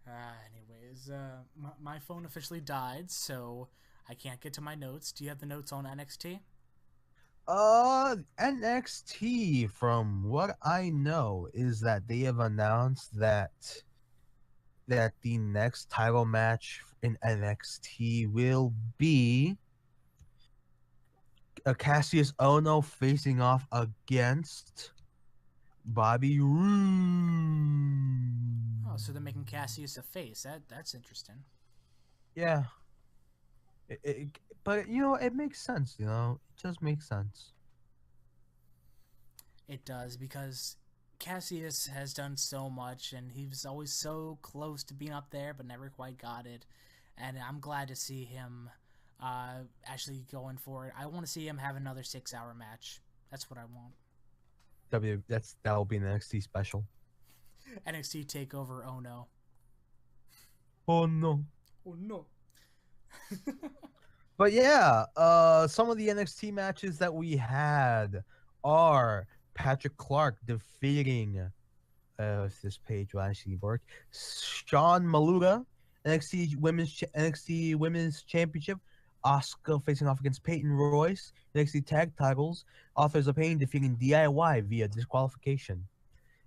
[SPEAKER 1] Anyways, my phone officially died, so I can't get to my notes. Do you have the notes on NXT?
[SPEAKER 2] NXT, from what I know, is that they have announced that the next title match in NXT will be Cassius Ono facing off against Bobby
[SPEAKER 1] Oh, so
[SPEAKER 2] Roode.
[SPEAKER 1] they're making Cassius a face. That's interesting.
[SPEAKER 2] Yeah, but it makes sense. It just makes sense.
[SPEAKER 1] It does because Cassius has done so much, and he was always so close to being up there, but never quite got it. And I'm glad to see him actually going for it. I want to see him have another 6-hour match. That's what I want.
[SPEAKER 2] That'll be an NXT special.
[SPEAKER 1] NXT Takeover. Oh no.
[SPEAKER 2] Oh no.
[SPEAKER 1] Oh no.
[SPEAKER 2] But yeah, some of the NXT matches that we had are Patrick Clark defeating, if this page will actually work, Sean Maluda, NXT Women's Championship, Asuka facing off against Peyton Royce, NXT Tag Titles, Authors of Pain defeating DIY via disqualification.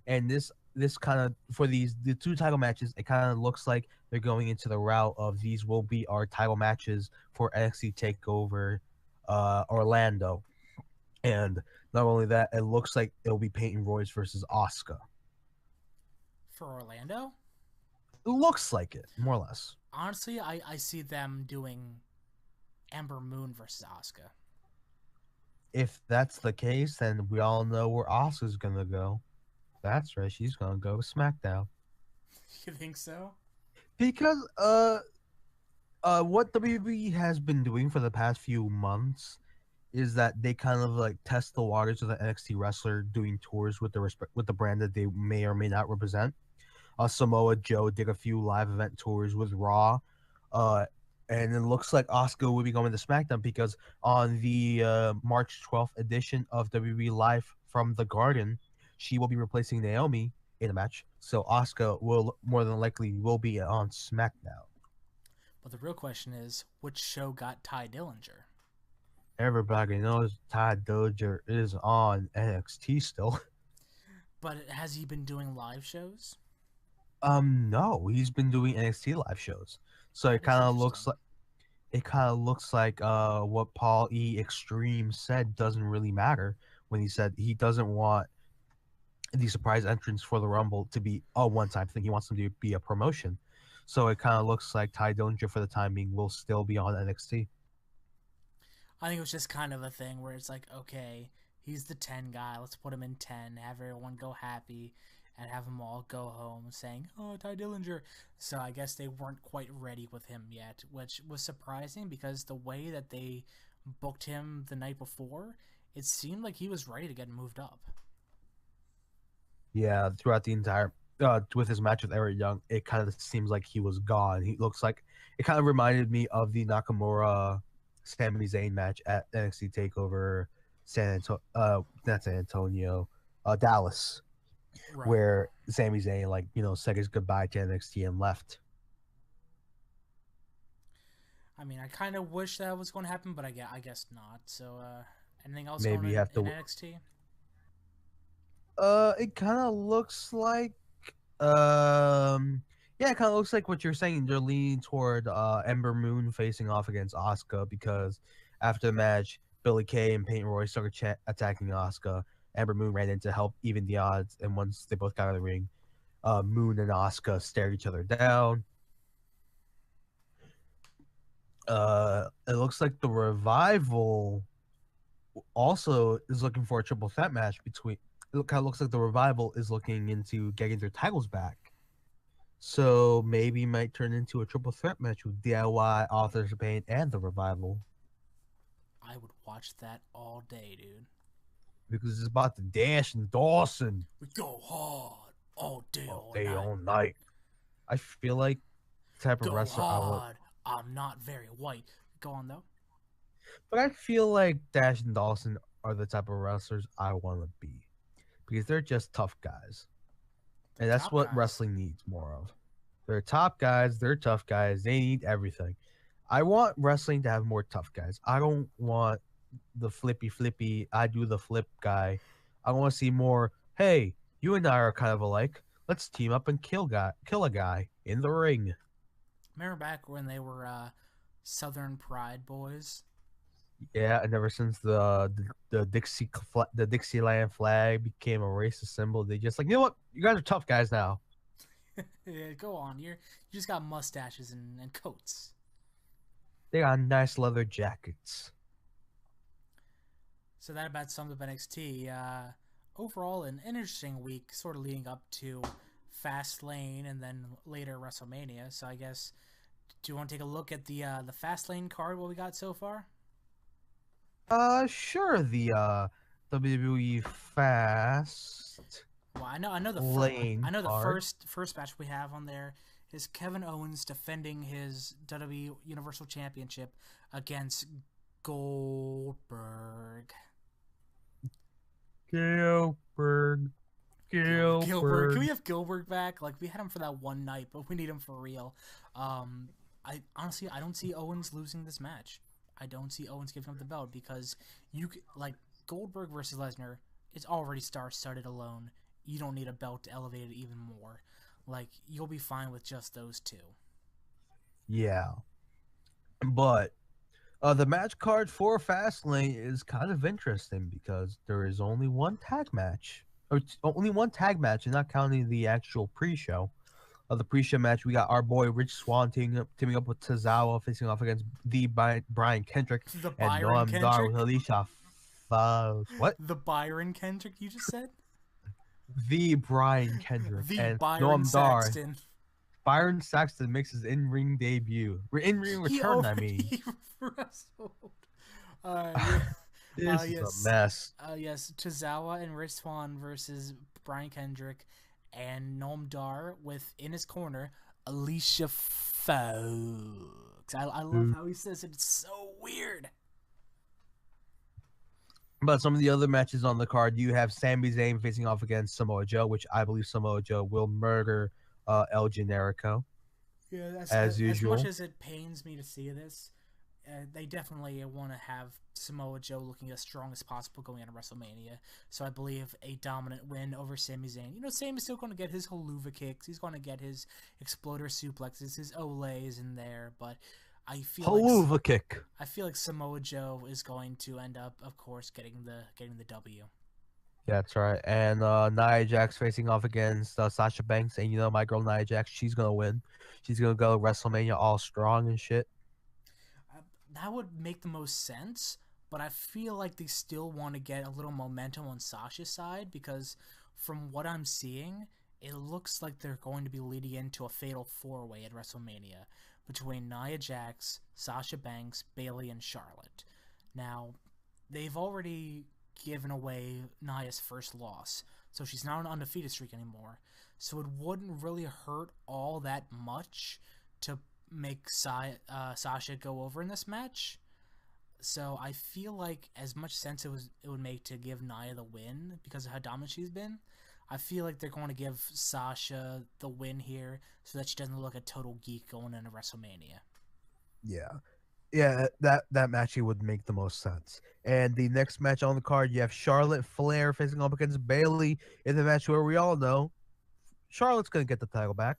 [SPEAKER 2] And this kind of, for the two title matches, it kind of looks like they're going into the route of these will be our title matches for NXT Takeover Orlando. And not only that, it looks like it'll be Peyton Royce versus Asuka.
[SPEAKER 1] For Orlando?
[SPEAKER 2] It looks like it, more or less.
[SPEAKER 1] Honestly, I see them doing Ember Moon versus Asuka.
[SPEAKER 2] If that's the case, then we all know where Asuka's gonna go. That's right, she's gonna go SmackDown.
[SPEAKER 1] You think so?
[SPEAKER 2] Because what WWE has been doing for the past few months is that they kind of like test the waters of the NXT wrestler doing tours with the brand that they may or may not represent. Samoa Joe did a few live event tours with Raw, and it looks like Asuka will be going to SmackDown because on the March 12th edition of WWE Live from the Garden, she will be replacing Naomi in a match. So Asuka will more than likely will be on SmackDown.
[SPEAKER 1] But the real question is, which show got Ty Dillinger?
[SPEAKER 2] Everybody knows Ty Dillinger is on NXT still.
[SPEAKER 1] But has he been doing live shows?
[SPEAKER 2] No, he's been doing NXT live shows. So
[SPEAKER 1] That is interesting.
[SPEAKER 2] it kind of looks like what Paul E. Extreme said doesn't really matter when he said he doesn't want the surprise entrance for the Rumble to be a one-time thing. He wants them to be a promotion. So it kind of looks like Ty Dillinger for the time being will still be on NXT.
[SPEAKER 1] I think it was just kind of a thing where it's like, okay, he's the 10 guy. Let's put him in 10, have everyone go happy, and have them all go home saying, oh, Ty Dillinger. So I guess they weren't quite ready with him yet, which was surprising because the way that they booked him the night before, it seemed like he was ready to get moved up.
[SPEAKER 2] Yeah, throughout the entire with his match with Eric Young, it kind of seems like he was gone. He looks like it kind of reminded me of the Nakamura Sami Zayn match at NXT Takeover not San Antonio, Dallas,
[SPEAKER 1] Right.
[SPEAKER 2] where Sami Zayn said his goodbye to NXT and left.
[SPEAKER 1] I mean, I kind of wish that was going to happen, but I guess not. So, anything else going
[SPEAKER 2] Maybe you
[SPEAKER 1] on
[SPEAKER 2] have
[SPEAKER 1] in
[SPEAKER 2] to.
[SPEAKER 1] NXT?
[SPEAKER 2] It kind of looks like um. Yeah, it kind of looks like what you're saying. They're leaning toward Ember Moon facing off against Asuka because after the match, Billy Kay and Peyton Royce started attacking Asuka. Ember Moon ran in to help even the odds, and once they both got out of the ring, Moon and Asuka stared each other down. It looks like the Revival also is looking for a triple threat match between. It kind of looks like the Revival is looking into getting their titles back. So maybe it might turn into a triple threat match with DIY, Authors of Pain, and the Revival.
[SPEAKER 1] I would watch that all day, dude.
[SPEAKER 2] because it's about to Dash and Dawson
[SPEAKER 1] We go hard all day,
[SPEAKER 2] all
[SPEAKER 1] all
[SPEAKER 2] day,
[SPEAKER 1] night.
[SPEAKER 2] all night. I feel like the type of
[SPEAKER 1] Go
[SPEAKER 2] wrestler I want,
[SPEAKER 1] hard. I'm not very white. Go on though.
[SPEAKER 2] but I feel like Dash and Dawson are the type of wrestlers I want to be because they're just tough guys,
[SPEAKER 1] They're
[SPEAKER 2] and that's
[SPEAKER 1] top
[SPEAKER 2] what
[SPEAKER 1] guys.
[SPEAKER 2] wrestling needs more of. They're top guys. They're tough guys. They need everything. I want wrestling to have more tough guys. I don't want the flippy. I do the flip guy. I want to see more. Hey, you and I are kind of alike. Let's team up and kill a guy in the ring.
[SPEAKER 1] Remember back when they were Southern Pride boys?
[SPEAKER 2] Yeah, and ever since the Dixieland flag became a racist symbol, they just like, you know what? You guys are tough guys now.
[SPEAKER 1] Yeah, go on. You just got mustaches and coats.
[SPEAKER 2] They got nice leather jackets.
[SPEAKER 1] So that about sums up NXT. Overall, an interesting week, sort of leading up to Fastlane and then later WrestleMania. So I guess, do you want to take a look at the Fastlane card? What we got so far?
[SPEAKER 2] Sure. The WWE Fast
[SPEAKER 1] Well, I know
[SPEAKER 2] Lane
[SPEAKER 1] I know the
[SPEAKER 2] card.
[SPEAKER 1] first match we have on there is Kevin Owens defending his WWE Universal Championship against Goldberg.
[SPEAKER 2] Gilbert.
[SPEAKER 1] Gilbert. Can we
[SPEAKER 2] Gilbert.
[SPEAKER 1] have Gilbert back? Like, we had him for that one night, but we need him for real. I honestly, I don't see Owens losing this match. I don't see Owens giving up the belt because like Goldberg versus Lesnar. It's already star-studded alone. You don't need a belt to elevate it even more. Like, you'll be fine with just those two.
[SPEAKER 2] Yeah. But the match card for Fastlane is kind of interesting because there is only one tag match. Only one tag match, and not counting the actual pre-show. The pre-show match, we got our boy Rich Swann teaming up with Tozawa, facing off against the Brian Kendrick
[SPEAKER 1] The
[SPEAKER 2] and
[SPEAKER 1] Byron
[SPEAKER 2] Noam Dar with
[SPEAKER 1] Kendrick?
[SPEAKER 2] Alicia Fox. What?
[SPEAKER 1] The Byron Kendrick you just said?
[SPEAKER 2] The Brian Kendrick
[SPEAKER 1] The
[SPEAKER 2] and
[SPEAKER 1] Byron
[SPEAKER 2] Noam Dar.
[SPEAKER 1] Saxton.
[SPEAKER 2] Byron Saxton makes his in-ring debut. In-ring
[SPEAKER 1] He
[SPEAKER 2] return, I mean.
[SPEAKER 1] already wrestled. Yeah.
[SPEAKER 2] This is a
[SPEAKER 1] Yes.
[SPEAKER 2] mess.
[SPEAKER 1] Yes. Tozawa and Rich Swann versus Brian Kendrick and Noam Dar with in his corner Alicia Fox. I love how he says it. It's so weird.
[SPEAKER 2] But some of the other matches on the card, you have Sami Zayn facing off against Samoa Joe, which I believe Samoa Joe will murder El Generico
[SPEAKER 1] Yeah,
[SPEAKER 2] as
[SPEAKER 1] as much
[SPEAKER 2] usual.
[SPEAKER 1] as it pains me to see this, they definitely want to have Samoa Joe looking as strong as possible going into WrestleMania. So I believe a dominant win over Sami Zayn. You know, Sami's still going to get his haluva kicks. He's going to get his exploder suplexes, his olays in there. But
[SPEAKER 2] Haluva kick.
[SPEAKER 1] I feel like Samoa Joe is going to end up, of course, getting the W.
[SPEAKER 2] Yeah, that's right. And Nia Jax facing off against Sasha Banks, and you know my girl Nia Jax, she's gonna win. She's gonna go WrestleMania all strong and shit.
[SPEAKER 1] That would make the most sense, but I feel like they still want to get a little momentum on Sasha's side because from what I'm seeing, it looks like they're going to be leading into a fatal four-way at WrestleMania between Nia Jax, Sasha Banks, Bayley, and Charlotte. Now, they've already given away Nia's first loss, so she's not on an undefeated streak anymore. So it wouldn't really hurt all that much to make Sasha go over in this match. So I feel like as much sense it would make to give Nia the win because of how dominant she's been. I feel like they're going to give Sasha the win here so that she doesn't look a total geek going into WrestleMania.
[SPEAKER 2] Yeah. Yeah, that match would make the most sense. And the next match on the card, you have Charlotte Flair facing up against Bayley in the match where we all know Charlotte's gonna get the title back.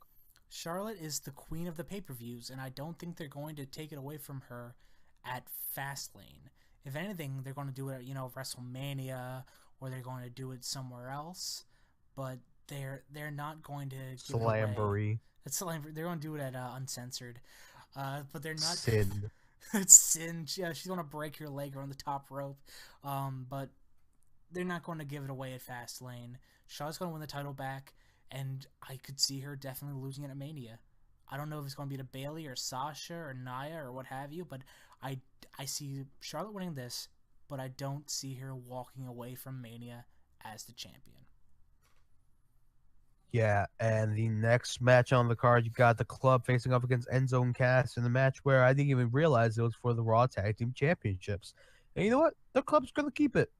[SPEAKER 1] Charlotte is the queen of the pay-per-views, and I don't think they're going to take it away from her at Fastlane. If anything, they're going to do it at, WrestleMania, or they're going to do it somewhere else. But they're not going to give it away.
[SPEAKER 2] Slamboree.
[SPEAKER 1] They're going to do it at Uncensored. But they're not.
[SPEAKER 2] Sin.
[SPEAKER 1] It's Sin. Yeah, she's going to break your leg on the top rope. But they're not going to give it away at Fastlane. Charlotte's going to win the title back, and I could see her definitely losing it at Mania. I don't know if it's going to be to Bayley or Sasha or Nia or what have you, but I see Charlotte winning this, but I don't see her walking away from Mania as the champion.
[SPEAKER 2] Yeah, and the next match on the card, you got the club facing up against Enzo and Cass in a match where I didn't even realize it was for the Raw Tag Team Championships. And you know what? The club's going to keep it.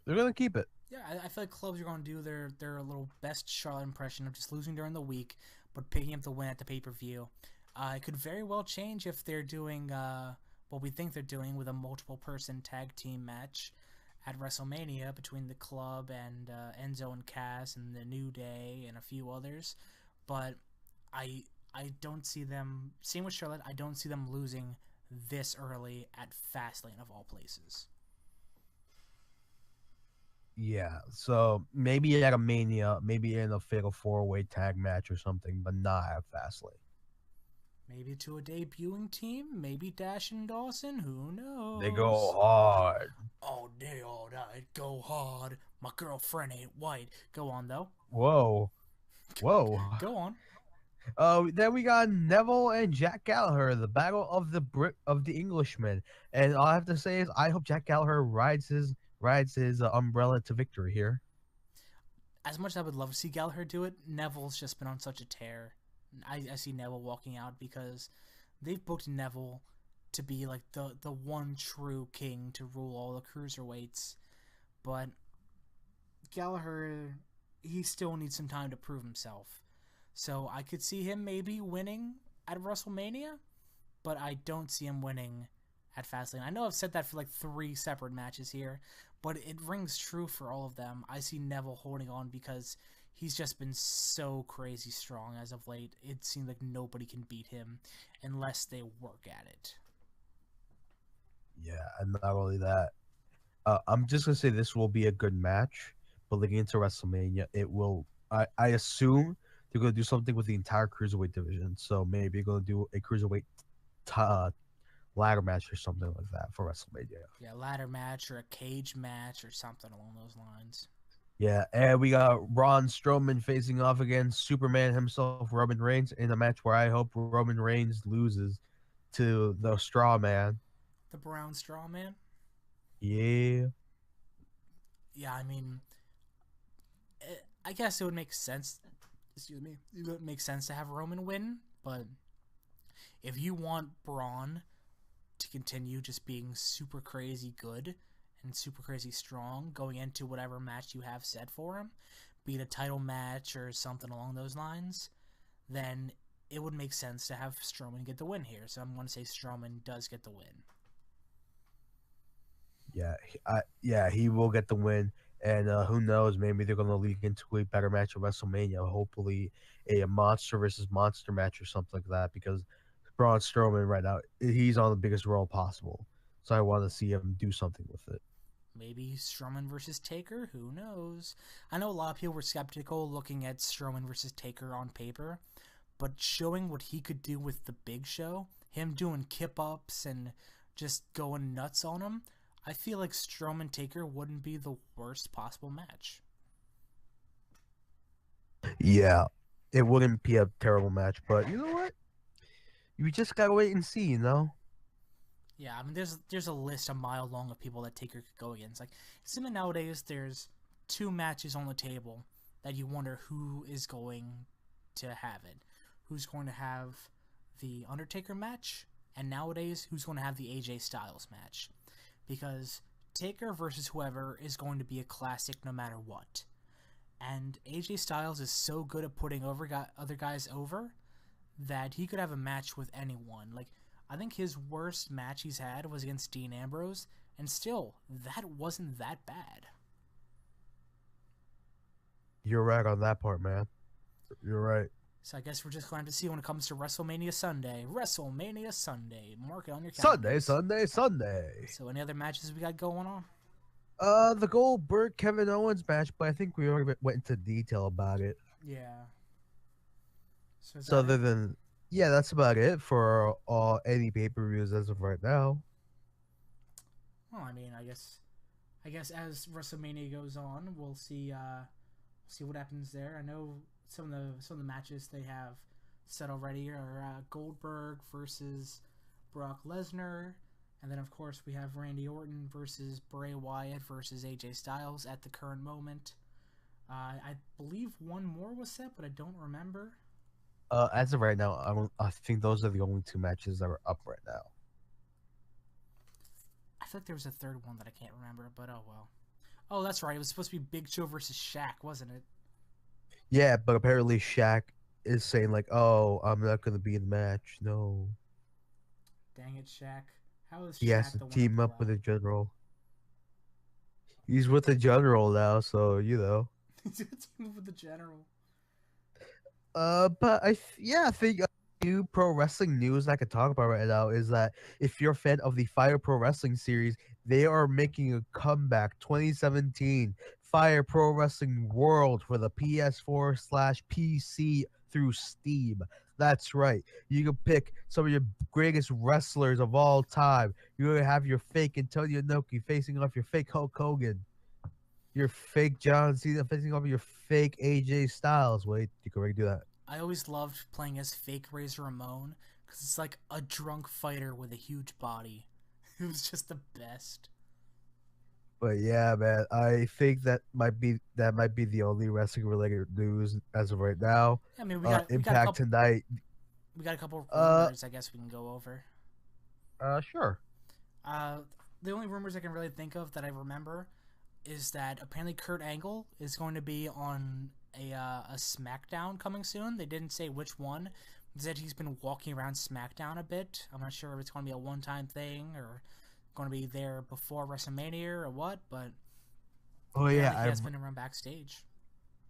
[SPEAKER 2] They're going to keep it.
[SPEAKER 1] Yeah, I feel like clubs are going to do their little best Charlotte impression of just losing during the week, but picking up the win at the pay-per-view. It could very well change if they're doing what we think they're doing with a multiple-person tag team match at WrestleMania between the club and Enzo and Cass and the New Day and a few others. But I don't see them, same with Charlotte, I don't see them losing this early at Fastlane of all places.
[SPEAKER 2] Yeah, so maybe at a Mania, maybe in a Fatal 4-Way tag match or something, but not at Fastlane.
[SPEAKER 1] Maybe to a debuting team, maybe Dash and Dawson, who knows?
[SPEAKER 2] They go hard.
[SPEAKER 1] All day, all night, go hard. My girlfriend ain't white. Go on, though.
[SPEAKER 2] Whoa. Whoa.
[SPEAKER 1] Go on.
[SPEAKER 2] Then we got Neville and Jack Gallagher, the battle of the Englishmen. And all I have to say is I hope Jack Gallagher rides his umbrella to victory here.
[SPEAKER 1] As much as I would love to see Gallagher do it, Neville's just been on such a tear. I see Neville walking out because they've booked Neville to be like the one true king to rule all the cruiserweights. But Gallagher, he still needs some time to prove himself. So I could see him maybe winning at WrestleMania, but I don't see him winning at Fastlane. I know I've said that for like 3 separate matches here, but it rings true for all of them. I see Neville holding on because he's just been so crazy strong as of late. It seems like nobody can beat him unless they work at it.
[SPEAKER 2] Yeah, and not only that, I'm just gonna say this will be a good match, but looking into WrestleMania, it will. I assume they're gonna do something with the entire cruiserweight division. So maybe they're gonna do a cruiserweight ladder match or something like that for WrestleMania.
[SPEAKER 1] Yeah, ladder match or a cage match or something along those lines.
[SPEAKER 2] Yeah, and we got Braun Strowman facing off against Superman himself, Roman Reigns, in a match where I hope Roman Reigns loses to the Straw Man.
[SPEAKER 1] The Brown Straw Man?
[SPEAKER 2] Yeah.
[SPEAKER 1] Yeah, I mean, I guess it would make sense. Excuse me. It would make sense to have Roman win, but if you want Braun to continue just being super crazy good and super crazy strong going into whatever match you have set for him, be it a title match or something along those lines, then it would make sense to have Strowman get the win here. So I'm going to say Strowman does get the win.
[SPEAKER 2] Yeah, he will get the win. And who knows? Maybe they're going to lead into a better match at WrestleMania. Hopefully, a monster versus monster match or something like that. Because Braun Strowman right now, he's on the biggest role possible. So I want to see him do something with it.
[SPEAKER 1] Maybe Strowman versus Taker? Who knows? I know a lot of people were skeptical looking at Strowman versus Taker on paper, but showing what he could do with the Big Show, him doing kip-ups and just going nuts on him, I feel like Strowman Taker wouldn't be the worst possible match.
[SPEAKER 2] Yeah, it wouldn't be a terrible match, but you know what? You just gotta wait and see, you know?
[SPEAKER 1] Yeah, I mean, there's a list a mile long of people that Taker could go against. Like, it seems nowadays there's 2 matches on the table that you wonder who is going to have it. Who's going to have the Undertaker match, and nowadays who's going to have the AJ Styles match. Because Taker versus whoever is going to be a classic no matter what. And AJ Styles is so good at putting other guys over that he could have a match with anyone. Like, I think his worst match he's had was against Dean Ambrose, and still, that wasn't that bad.
[SPEAKER 2] You're right on that part, man. You're right.
[SPEAKER 1] So I guess we're just going to have to see when it comes to WrestleMania Sunday. WrestleMania Sunday. Mark it on your calendars.
[SPEAKER 2] Sunday.
[SPEAKER 1] So any other matches we got going on?
[SPEAKER 2] The Goldberg Kevin Owens match, but I think we already went into detail about it.
[SPEAKER 1] Yeah.
[SPEAKER 2] So other than, yeah, that's about it for any pay-per-views as of right now.
[SPEAKER 1] Well, I mean, I guess as WrestleMania goes on, we'll see what happens there. I know some of the matches they have set already are Goldberg versus Brock Lesnar, And then, of course, we have Randy Orton versus Bray Wyatt versus AJ Styles at the current moment. I believe one more was set, but I don't remember.
[SPEAKER 2] As of right now, I think those are the only two matches that are up right now.
[SPEAKER 1] I feel like there was a third one that I can't remember, but oh well. Oh, that's right. It was supposed to be Big Show versus Shaq, wasn't it?
[SPEAKER 2] Yeah, but apparently Shaq is saying like, "Oh, I'm not gonna be in the match." No,
[SPEAKER 1] Dang it, Shaq. How is
[SPEAKER 2] he has
[SPEAKER 1] Shaq
[SPEAKER 2] to
[SPEAKER 1] the one to
[SPEAKER 2] team up with
[SPEAKER 1] grow?
[SPEAKER 2] the general. He's with the general now, so you know.
[SPEAKER 1] He's gonna team up with the General.
[SPEAKER 2] But I think new pro wrestling news I could talk about right now is that if you're a fan of the Fire Pro Wrestling series, they are making a comeback. 2017 Fire Pro Wrestling World for the PS4/PC through Steam. That's right. You can pick some of your greatest wrestlers of all time. You're gonna have your fake Antonio Inoki facing off your fake Hulk Hogan, your fake John Cena facing off your fake AJ Styles. Wait, you can already do that.
[SPEAKER 1] I always loved playing as fake Razor Ramon because it's like a drunk fighter with a huge body. It was just the best.
[SPEAKER 2] But yeah, man, I think that might be the only wrestling related news as of right now.
[SPEAKER 1] I mean, we got a
[SPEAKER 2] Impact
[SPEAKER 1] couple
[SPEAKER 2] tonight.
[SPEAKER 1] we got a couple
[SPEAKER 2] Uh,
[SPEAKER 1] rumors. I guess we can go over.
[SPEAKER 2] sure.
[SPEAKER 1] Uh, the only rumors I can really think of that I remember is that apparently Kurt Angle is going to be on a SmackDown coming soon. They didn't say which one. They said he's been walking around SmackDown a bit. I'm not sure if it's going to be a one-time thing or going to be there before WrestleMania or what, but
[SPEAKER 2] Oh yeah,
[SPEAKER 1] apparently he has
[SPEAKER 2] I've
[SPEAKER 1] been around backstage.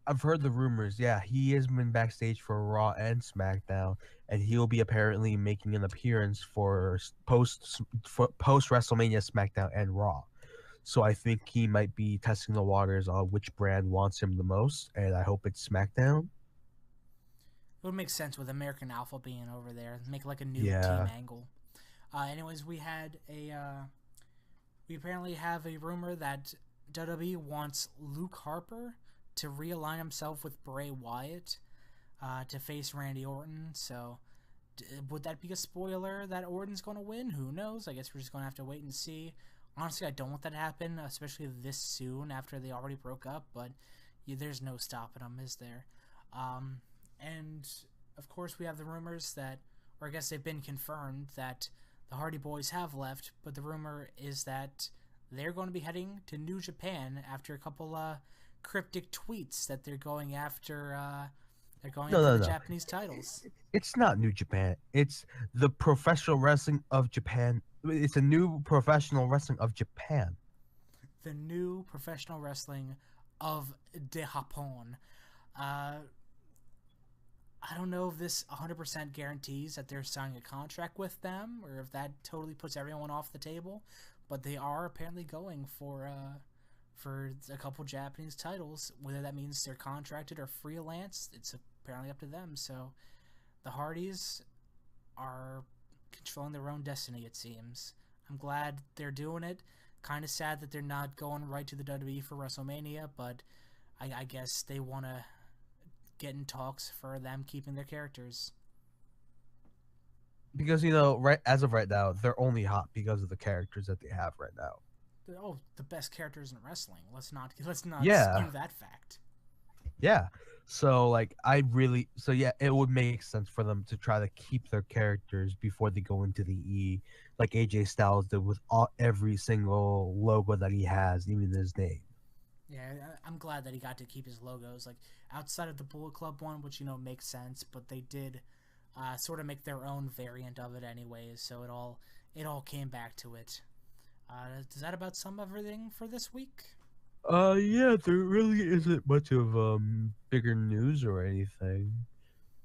[SPEAKER 2] I've heard the rumors. Yeah, he has been backstage for Raw and SmackDown, and he'll be apparently making an appearance for post WrestleMania SmackDown and Raw. So I think he might be testing the waters on which brand wants him the most, and I hope it's SmackDown.
[SPEAKER 1] It would make sense with American Alpha being over there. Make like a new team
[SPEAKER 2] Yeah.
[SPEAKER 1] angle. Anyways, we apparently have a rumor that WWE wants Luke Harper to realign himself with Bray Wyatt to face Randy Orton. So, would that be a spoiler that Orton's going to win? Who knows? I guess we're just going to have to wait and see. Honestly, I don't want that to happen, especially this soon after they already broke up. But yeah, there's no stopping them, is there? And of course, we have the rumors that, or I guess they've been confirmed that the Hardy Boys have left. But the rumor is that they're going to be heading to New Japan after a couple cryptic tweets that they're going after. They're going
[SPEAKER 2] No,
[SPEAKER 1] after
[SPEAKER 2] no,
[SPEAKER 1] the
[SPEAKER 2] no.
[SPEAKER 1] Japanese titles.
[SPEAKER 2] It's not New Japan. It's the Professional Wrestling of Japan. It's a new Professional Wrestling of Japan.
[SPEAKER 1] The new professional wrestling of de Japón. Uh, I don't know if this 100% guarantees that they're signing a contract with them or if that totally puts everyone off the table, but they are apparently going for a couple Japanese titles. Whether that means they're contracted or freelance, it's apparently up to them. So the Hardys are controlling their own destiny, it seems. I'm glad they're doing it. Kind of sad that they're not going right to the WWE for WrestleMania, but I guess they want to get in talks for them keeping their characters.
[SPEAKER 2] Because right as of right now, they're only hot because of the characters that they have right now.
[SPEAKER 1] They're, oh, the best characters in wrestling. Let's not
[SPEAKER 2] Yeah,
[SPEAKER 1] skew that fact.
[SPEAKER 2] yeah. So yeah, it would make sense for them to try to keep their characters before they go into the like AJ Styles did with every single logo that he has, even his name.
[SPEAKER 1] Yeah, I'm glad that he got to keep his logos. Like outside of the Bullet Club one, which makes sense, but they did sort of make their own variant of it anyways. So it all came back to it. Does that about sum everything for this week?
[SPEAKER 2] Yeah, there really isn't much of bigger news or anything.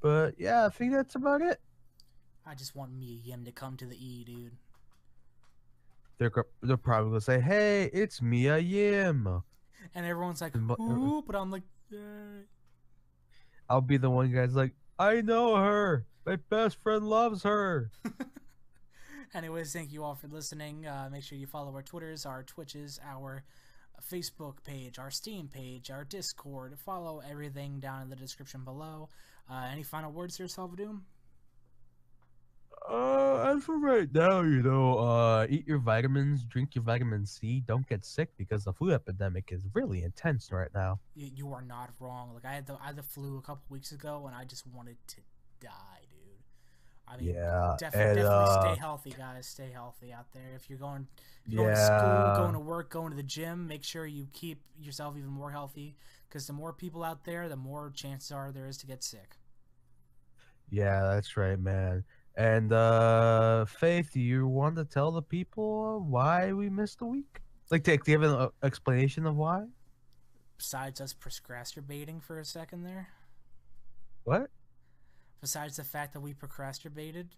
[SPEAKER 2] But yeah, I think that's about it.
[SPEAKER 1] I just want Mia Yim to come to the E, dude.
[SPEAKER 2] They're probably gonna say, "Hey, it's Mia Yim."
[SPEAKER 1] And everyone's like,
[SPEAKER 2] And
[SPEAKER 1] who? But I'm like, yay.
[SPEAKER 2] I'll be the one guy's like, "I know her. My best friend loves her."
[SPEAKER 1] Anyways, thank you all for listening. Make sure you follow our Twitters, our Twitches, our Facebook page, our Steam page, our Discord. Follow everything down in the description below. Any final words here, Salvadoom?
[SPEAKER 2] As for right now, eat your vitamins, drink your vitamin C, don't get sick because the flu epidemic is really intense right now.
[SPEAKER 1] You are not wrong. Like I had the flu a couple weeks ago, and I just wanted to die, dude. I mean,
[SPEAKER 2] Yeah,
[SPEAKER 1] definitely stay healthy, guys. Stay healthy out there. If you're going to school, going to work, going to the gym, make sure you keep yourself even more healthy. Because the more people out there, the more chances are there is to get sick.
[SPEAKER 2] Yeah, that's right, man. And Faith, do you want to tell the people why we missed a week? Like, do you have an explanation of why?
[SPEAKER 1] Besides us procrastinating for a second there.
[SPEAKER 2] What?
[SPEAKER 1] Besides the fact that we procrastinated.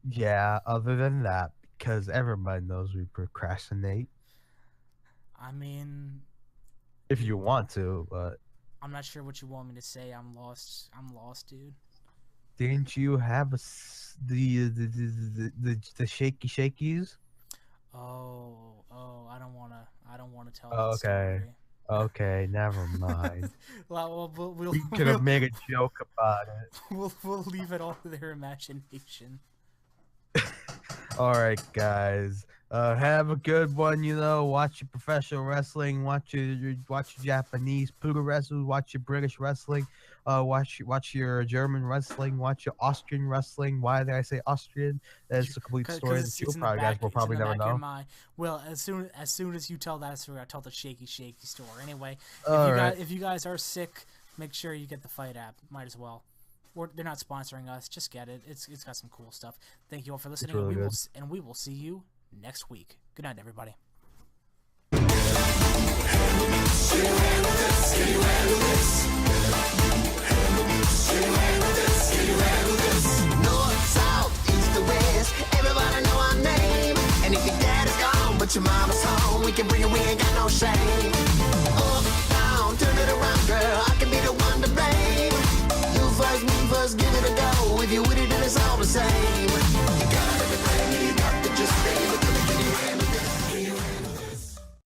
[SPEAKER 2] Yeah, other than that, because everybody knows we procrastinate.
[SPEAKER 1] I mean,
[SPEAKER 2] if you want to, but
[SPEAKER 1] I'm not sure what you want me to say. I'm lost, dude.
[SPEAKER 2] Didn't you have the shaky shakies?
[SPEAKER 1] Oh, I don't wanna tell
[SPEAKER 2] Oh,
[SPEAKER 1] that story.
[SPEAKER 2] Okay, never mind.
[SPEAKER 1] Well,
[SPEAKER 2] We could have made a joke about it.
[SPEAKER 1] We'll leave it all to their imagination.
[SPEAKER 2] All right, guys. Have a good one. Watch your professional wrestling. Watch your Japanese pro wrestling. Watch your British wrestling. Watch your German wrestling. Watch your Austrian wrestling. Why did I say Austrian? That's a complete story that you guys will probably never know.
[SPEAKER 1] Well, as soon as you tell that story, I tell the shaky story. Anyway, if you guys are sick, make sure you get the Fight app. Might as well. They're not sponsoring us. Just get it. It's got some cool stuff. Thank you all for listening.
[SPEAKER 2] Really
[SPEAKER 1] we will see you next week. Good night, everybody.
[SPEAKER 3] North, south, east to west, everybody know our name. And if your dad is gone, but your mama's home, we can bring it, we ain't got no shame.